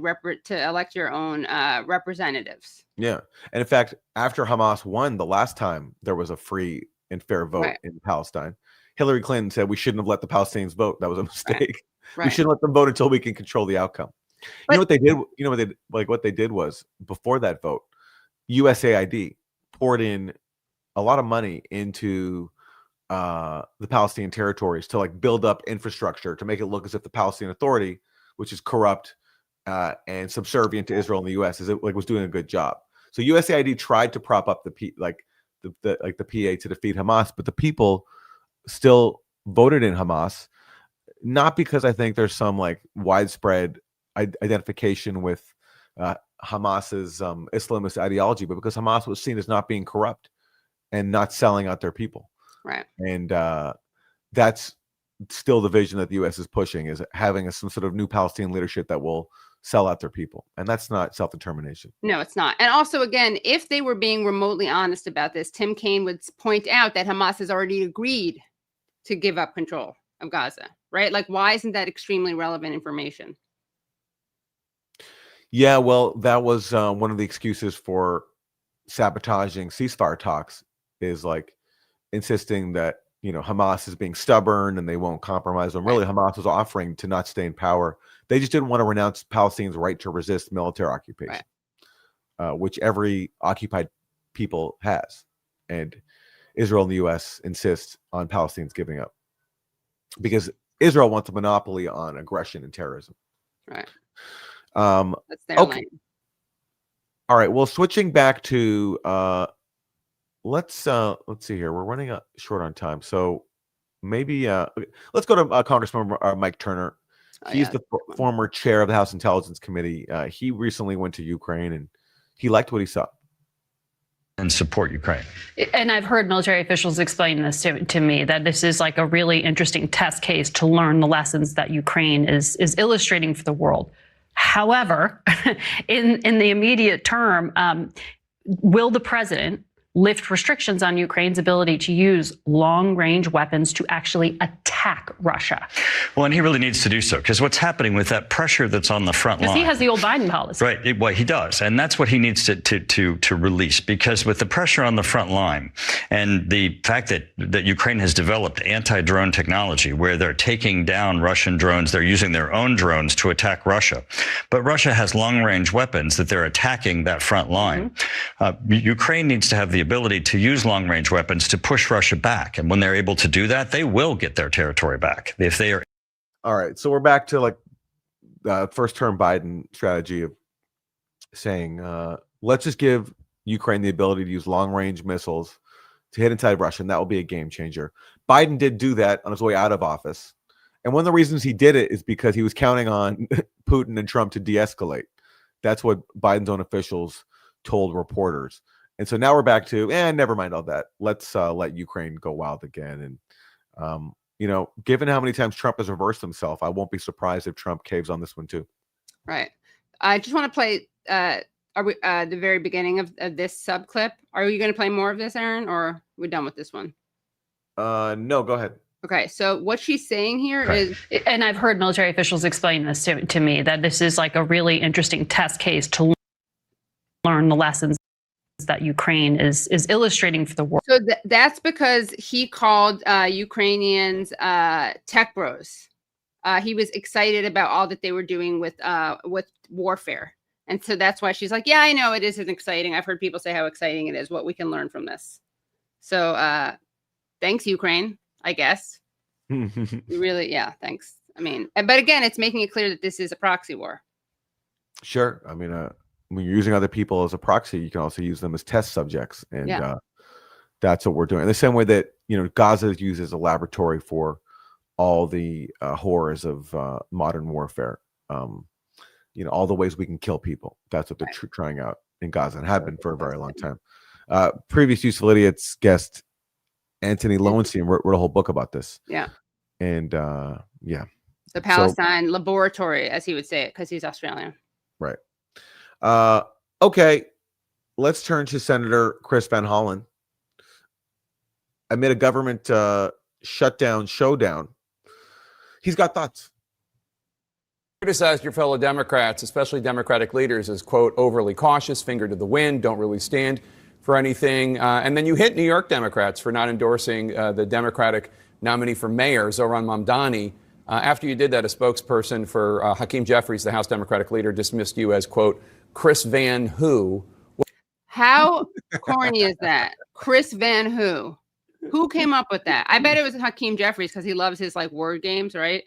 elect your own representatives. Yeah. And in fact, after Hamas won the last time there was a free and fair vote in Palestine, Hillary Clinton said we shouldn't have let the Palestinians vote. That was a mistake. Right. We shouldn't let them vote until we can control the outcome. But, you know what they did? What they did was, before that vote, USAID poured in a lot of money into the Palestinian territories to, like, build up infrastructure to make it look as if the Palestinian Authority, which is corrupt and subservient to Israel and the U.S., was doing a good job. So USAID tried to prop up the PA to defeat Hamas, but the people still voted in Hamas, not because I think there's some, like, widespread identification with Hamas's Islamist ideology, but because Hamas was seen as not being corrupt and not selling out their people. Right. And that's still the vision that the U.S. is pushing, is having some sort of new Palestinian leadership that will sell out their people. And that's not self-determination. No, it's not. And also, again, if they were being remotely honest about this, Tim Kaine would point out that Hamas has already agreed to give up control of Gaza, right? Like, why isn't that extremely relevant information? Yeah, well, that was one of the excuses for sabotaging ceasefire talks, is like insisting that, Hamas is being stubborn and they won't compromise them. Really, Hamas was offering to not stay in power. They just didn't want to renounce Palestinians' right to resist military occupation, which every occupied people has. And Israel and the U.S. insist on Palestinians giving up, because Israel wants a monopoly on aggression and terrorism. Right. That's their lane. All right. Well, switching back to let's see here. We're running short on time, so maybe let's go to Congressman Mike Turner. He's the former chair of the House Intelligence Committee. He recently went to Ukraine, and he liked what he saw. And support Ukraine. And I've heard military officials explain this to me, that this is like a really interesting test case to learn the lessons that Ukraine is illustrating for the world. However, in the immediate term, will the president lift restrictions on Ukraine's ability to use long-range weapons to actually attack Russia? Well, and he really needs to do so, because what's happening with that pressure that's on the front line. Because he has the old Biden policy. Right. Well, he does. And that's what he needs to release, because with the pressure on the front line and the fact that Ukraine has developed anti-drone technology where they're taking down Russian drones, they're using their own drones to attack Russia. But Russia has long-range weapons that they're attacking that front line. Mm-hmm. Ukraine needs to have the ability to use long-range weapons to push Russia back. And when they're able to do that, they will get their territory back. If they are All right, so we're back to like first term Biden strategy of saying, let's just give Ukraine the ability to use long range missiles to hit inside Russia, and that will be a game changer. Biden did do that on his way out of office. And one of the reasons he did it is because he was counting on Putin and Trump to de-escalate. That's what Biden's own officials told reporters. And so now we're back to, never mind all that. Let's let Ukraine go wild again. And, given how many times Trump has reversed himself, I won't be surprised if Trump caves on this one too. Right. I just want to play the very beginning of this sub clip. Are you going to play more of this, Aaron, or are we done with this one? No, go ahead. Okay, so what she's saying here is, and I've heard military officials explain this to me, that this is like a really interesting test case to learn the lessons that Ukraine is illustrating for the world. So that's because he called Ukrainians tech bros. He was excited about all that they were doing with warfare. And so that's why she's like, yeah, I know it isn't exciting. I've heard people say how exciting it is, what we can learn from this. So thanks, Ukraine, I guess. Really, yeah, thanks. I mean, but again, it's making it clear that this is a proxy war. Sure. I mean, when you're using other people as a proxy, you can also use them as test subjects. And that's what we're doing. In the same way that, Gaza is used as a laboratory for all the horrors of modern warfare. All the ways we can kill people. That's what they're trying out in Gaza and have been for a very long time. Previous Useful Idiots guest Anthony Lowenstein wrote a whole book about this. Yeah. And the Palestine laboratory, as he would say it, because he's Australian. Right. Okay. Let's turn to Senator Chris Van Hollen. Amid a government showdown, he's got thoughts. Criticized your fellow Democrats, especially Democratic leaders, as, quote, overly cautious, finger to the wind, don't really stand for anything. And then you hit New York Democrats for not endorsing the Democratic nominee for mayor, Zohran Mamdani. After you did that, a spokesperson for Hakeem Jeffries, the House Democratic leader, dismissed you as, quote, Chris Van Who. How corny is that? Chris Van Who? Who came up with that? I bet it was Hakeem Jeffries because he loves his word games, right?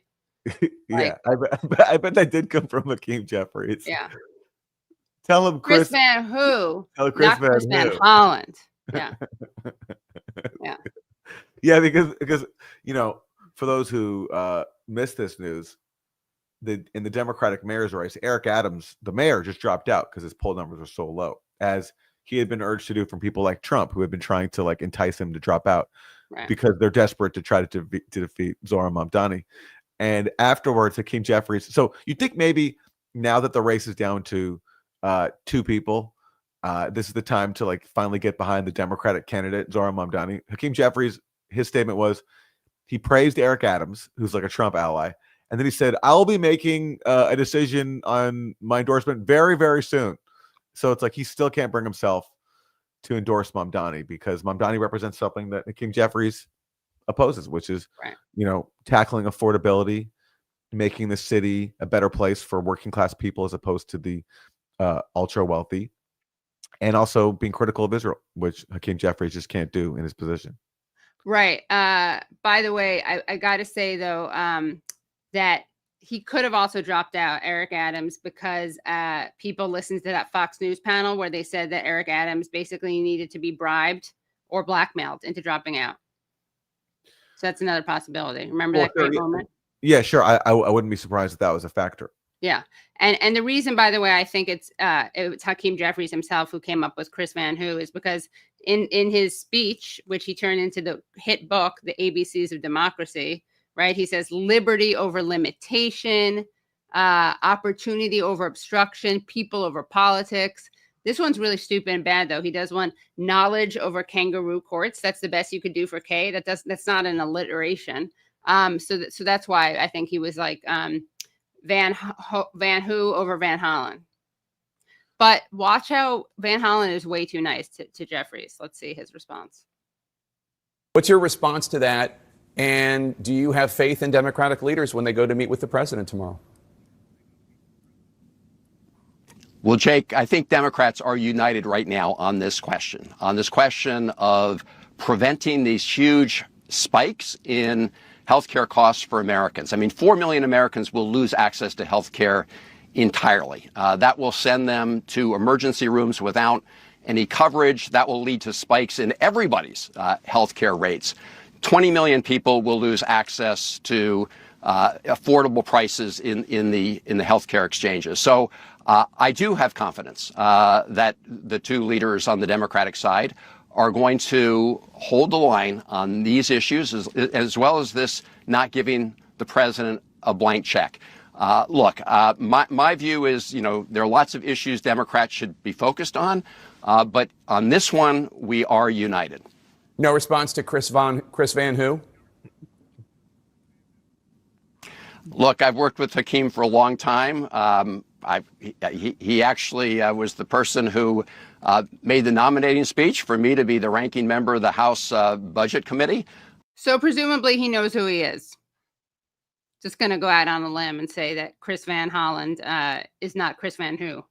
Yeah, I bet that did come from Hakeem Jeffries. Yeah. Tell him Chris Van Who, tell Chris not Chris Van Holland. Yeah. Yeah. Yeah, because for those who missed this news, in the Democratic mayor's race, Eric Adams, the mayor, just dropped out because his poll numbers were so low, as he had been urged to do from people like Trump, who had been trying to entice him to drop out because they're desperate to try to defeat Zohran Mamdani. And afterwards, Hakeem Jeffries. So you think maybe now that the race is down to two people, this is the time to finally get behind the Democratic candidate, Zohran Mamdani. Hakeem Jeffries, his statement was, he praised Eric Adams, who's a Trump ally. And then he said, I'll be making a decision on my endorsement very, very soon. So it's he still can't bring himself to endorse Mamdani because Mamdani represents something that Hakeem Jeffries opposes, which is, tackling affordability, making the city a better place for working class people as opposed to the ultra wealthy, and also being critical of Israel, which Hakeem Jeffries just can't do in his position. Right. By the way, I got to say, though, that he could have also dropped out, Eric Adams, because people listened to that Fox News panel where they said that Eric Adams basically needed to be bribed or blackmailed into dropping out. So that's another possibility. Remember that great moment? Yeah, sure. I wouldn't be surprised if that was a factor. Yeah. And the reason, by the way, I think it's Hakeem Jeffries himself who came up with Chris Van Who is because in his speech, which he turned into the hit book, The ABCs of Democracy, right? He says liberty over limitation, opportunity over obstruction, people over politics. This one's really stupid and bad, though. He does one knowledge over kangaroo courts. That's the best you could do for K. That's not an alliteration. So that's why I think he was Van Who over Van Hollen. But watch how Van Hollen is way too nice to Jeffries. Let's see his response. What's your response to that? And do you have faith in Democratic leaders when they go to meet with the president tomorrow? Well, Jake, I think Democrats are united right now on this question of preventing these huge spikes in healthcare costs for Americans. I mean, 4 million Americans will lose access to healthcare entirely. That will send them to emergency rooms without any coverage. That will lead to spikes in everybody's healthcare rates. 20 million people will lose access to affordable prices in the healthcare exchanges. So I do have confidence that the two leaders on the Democratic side are going to hold the line on these issues, as well as this not giving the president a blank check. Look, my view is, there are lots of issues Democrats should be focused on, but on this one, we are united. No response to Chris Van Who? Look, I've worked with Hakeem for a long time. He actually was the person who made the nominating speech for me to be the ranking member of the House Budget Committee. So presumably he knows who he is. Just going to go out on a limb and say that Chris Van Holland is not Chris Van Who.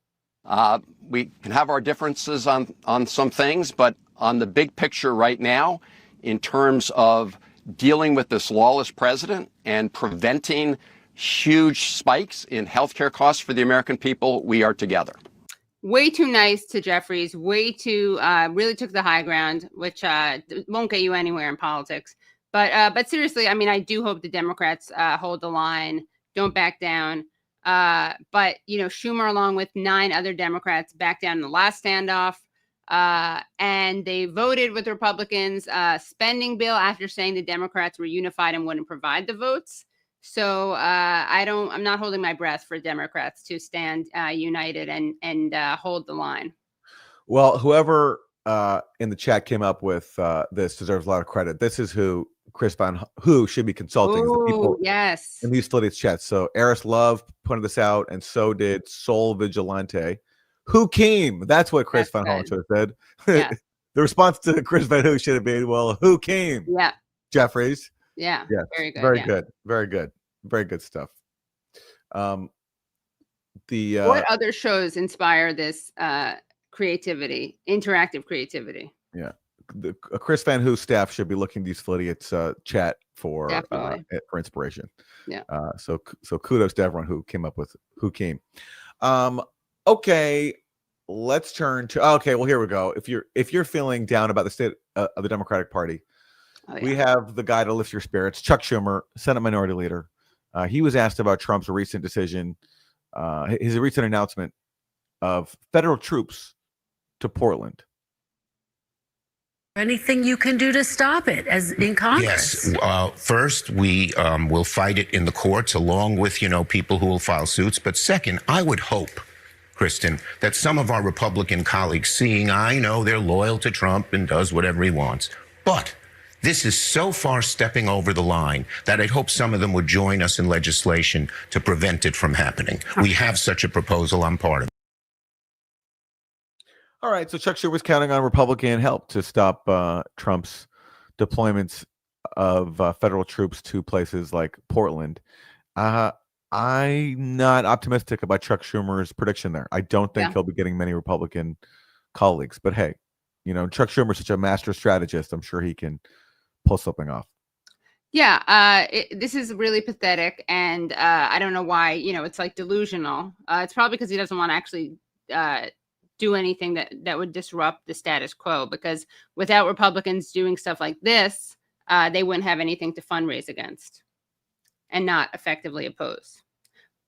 We can have our differences on some things, but on the big picture right now, in terms of dealing with this lawless president and preventing huge spikes in healthcare costs for the American people, we are together. Way too nice to Jeffries, way too, really took the high ground, which won't get you anywhere in politics. But seriously, I mean, I do hope the Democrats hold the line, don't back down. But, Schumer, along with 9 other Democrats, backed down in the last standoff. And they voted with Republicans spending bill after saying the Democrats were unified and wouldn't provide the votes. So I'm not holding my breath for Democrats to stand united and hold the line. Well, whoever in the chat came up with this deserves a lot of credit. This is who Chris Van Who should be consulting. Ooh, the people yes. in these Flittiest chats. So Eris Love pointed this out, and so did Soul Vigilante. Who came? That's what Chris Van Hollen should have said. Yeah. The response to Chris Van Who should have been, well, who came? Yeah. Jeffries. Yeah. Yes. Very good. Very yeah. good. Very good. Very good stuff. What other shows inspire this creativity, interactive creativity? Yeah. The Chris Van Who staff should be looking these Flittiest chat for inspiration. Yeah. So kudos to everyone who came up with who came. Okay, let's turn to well, here we go. If you're feeling down about the state of the Democratic Party, we have the guy to lift your spirits, Chuck Schumer, Senate Minority Leader. He was asked about Trump's recent decision, his recent announcement of federal troops to Portland. Anything you can do to stop it, as in Congress? Yes. First, we will fight it in the courts, along with people who will file suits. But second, I would hope, Kristen, that some of our Republican colleagues, I know they're loyal to Trump and does whatever he wants, but this is so far stepping over the line that I'd hope some of them would join us in legislation to prevent it from happening. We have such a proposal. I'm part of it. All right, so Chuck Schumer was counting on Republican help to stop Trump's deployments of federal troops to places like Portland. I'm not optimistic about Chuck Schumer's prediction there. I don't think he'll be getting many Republican colleagues. But hey, Chuck Schumer's such a master strategist. I'm sure he can pull something off. Yeah, this is really pathetic, and I don't know why. It's like delusional. It's probably because he doesn't want to actually do anything that would disrupt the status quo, because without Republicans doing stuff like this, they wouldn't have anything to fundraise against and not effectively oppose.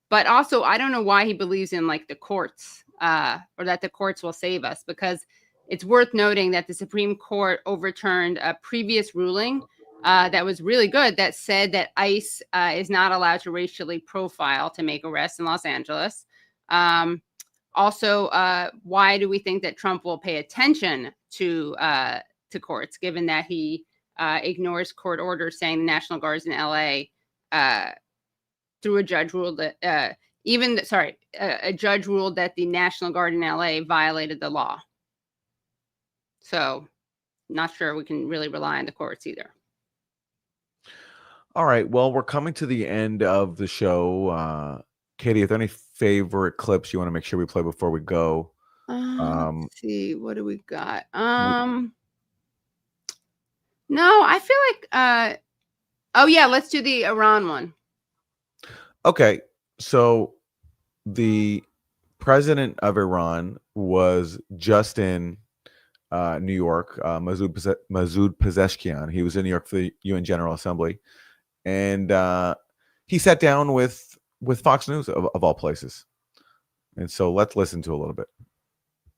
But also, I don't know why he believes in the courts or that the courts will save us, because it's worth noting that the Supreme Court overturned a previous ruling that was really good, that said that ICE is not allowed to racially profile to make arrests in Los Angeles. Also, why do we think that Trump will pay attention to courts, given that he ignores court orders saying the National Guard's in LA through a judge ruled that a judge ruled that the National Guard in LA violated the law. So not sure we can really rely on the courts either. All right. Well, we're coming to the end of the show. Katie, are there any favorite clips you want to make sure we play before we go? Let's see. What do we got? No, I feel like Oh yeah, let's do the Iran one. Okay, so the president of Iran was just in New York, Masoud Pezeshkian. He was in New York for the UN General Assembly, and he sat down with Fox News of all places. And so let's listen to a little bit.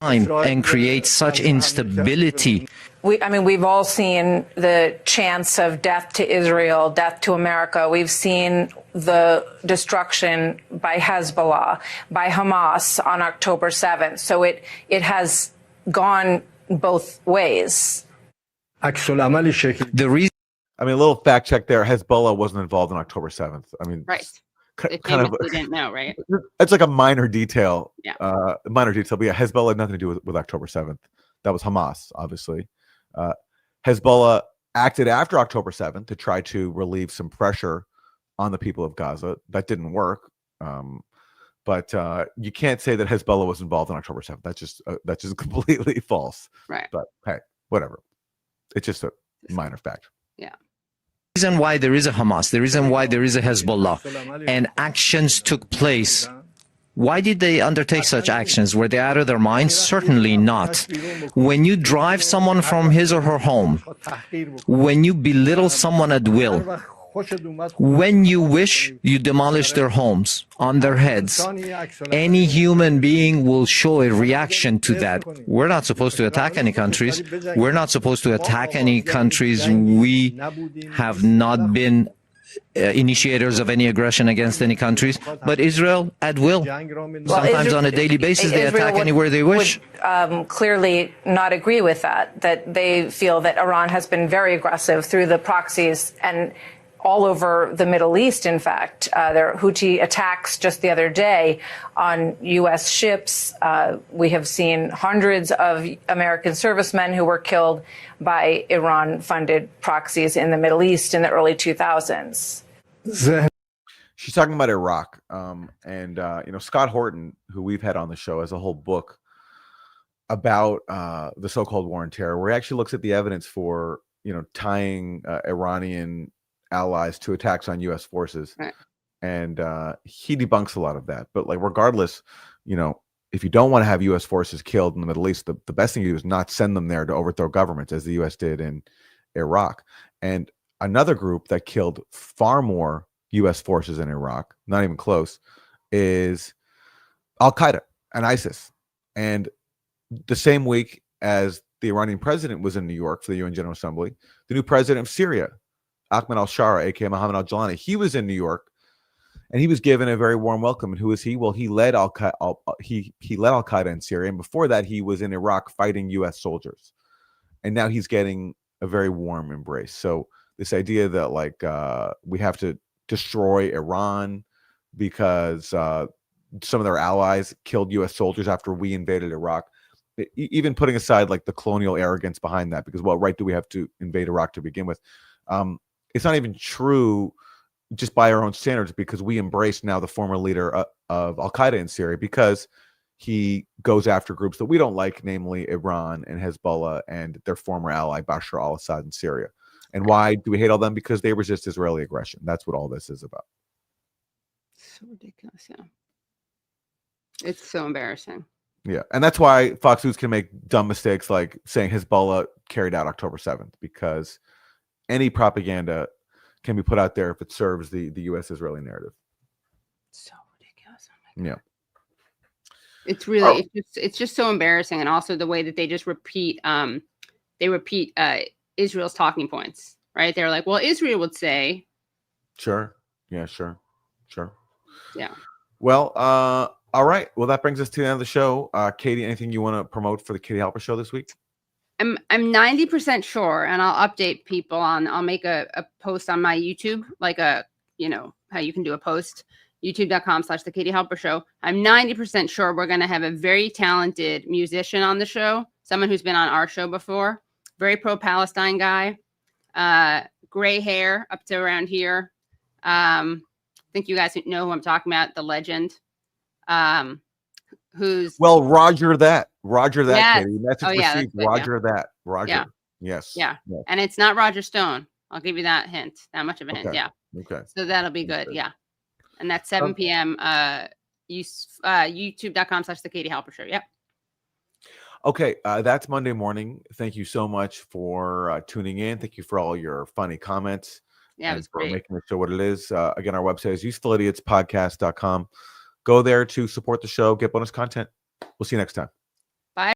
And create such instability. We've all seen the chants of death to Israel, death to America. We've seen the destruction by Hezbollah, by Hamas on October 7th. So it has gone both ways. The reason, a little fact check there. Hezbollah wasn't involved in October 7th. Right. They kind of didn't know, right? It's like a minor detail. Yeah. Minor detail. But yeah, Hezbollah had nothing to do with October 7th. That was Hamas, obviously. Hezbollah acted after October 7th to try to relieve some pressure on the people of Gaza. That didn't work. But you can't say that Hezbollah was involved in October 7th. That's just completely false. Right. But hey, whatever. It's just a minor fact. Yeah. The reason why there is a Hamas, the reason why there is a Hezbollah, and actions took place. Why did they undertake such actions? Were they out of their minds? Certainly not. When you drive someone from his or her home, when you belittle someone at will, when you wish, you demolish their homes on their heads. Any human being will show a reaction to that. We're not supposed to attack any countries. We're not supposed to attack any countries. We have not been initiators of any aggression against any countries, but Israel at will. Sometimes on a daily basis, they attack anywhere they wish. Would clearly not agree with that they feel that Iran has been very aggressive through the proxies and all over the Middle East, in fact. There are Houthi attacks just the other day on U.S. ships. We have seen hundreds of American servicemen who were killed by Iran-funded proxies in the Middle East in the early 2000s. She's talking about Iraq. And Scott Horton, who we've had on the show, has a whole book about the so-called war on terror, where he actually looks at the evidence for, tying Iranian allies to attacks on U.S. forces, right. And he debunks a lot of that. But regardless, if you don't want to have U.S. forces killed in the Middle East, the best thing you do is not send them there to overthrow governments, as the U.S. did in Iraq. And another group that killed far more U.S. forces in Iraq, not even close, is Al Qaeda and ISIS. And the same week as the Iranian president was in New York for the UN General Assembly, the new president of Syria, Ahmed al-Shara, aka Mohammed al-Jalani, he was in New York, and he was given a very warm welcome. And who is he? Well, he led Al Qaeda in Syria, and before that, he was in Iraq fighting U.S. soldiers, and now he's getting a very warm embrace. So this idea that we have to destroy Iran because some of their allies killed U.S. soldiers after we invaded Iraq, even putting aside the colonial arrogance behind that, because what right do we have to invade Iraq to begin with? It's not even true just by our own standards, because we embrace now the former leader of Al Qaeda in Syria, because he goes after groups that we don't like, namely Iran and Hezbollah and their former ally Bashar al-Assad in Syria. And why do we hate all them? Because they resist Israeli aggression. That's what all this is about. So ridiculous, yeah. It's so embarrassing. Yeah, and that's why Fox News can make dumb mistakes like saying Hezbollah carried out October 7th, because any propaganda can be put out there if it serves the U.S. Israeli narrative. So ridiculous. Oh my God. Yeah. It's really it's just so embarrassing, and also the way that they just repeat Israel's talking points, right? They're like, well, Israel would say. Sure. Yeah, sure. Yeah. Well, all right. Well, that brings us to the end of the show. Katie, anything you want to promote for the Katie Halper show this week? I'm 90% sure, and I'll update people I'll make a post on my YouTube, how you can do a post, youtube.com/The Katie Halper Show. I'm 90% sure we're going to have a very talented musician on the show, someone who's been on our show before, very pro-Palestine guy, gray hair up to around here. I think you guys know who I'm talking about, the legend. Who's Roger that, yes. Katie. Message received. Roger that. Roger. Yeah. Yes. Yeah. And it's not Roger Stone. I'll give you that hint. That much of a hint. Okay. Yeah. Okay. So that'll be good. Yeah. And that's 7 p.m. YouTube.com/The Katie Halper Show. Yep. Okay. That's Monday morning. Thank you so much for tuning in. Thank you for all your funny comments. Yeah, it was great. Making the show what it is. Again, our website is usefulidiots.podcast.com. Go there to support the show, get bonus content. We'll see you next time.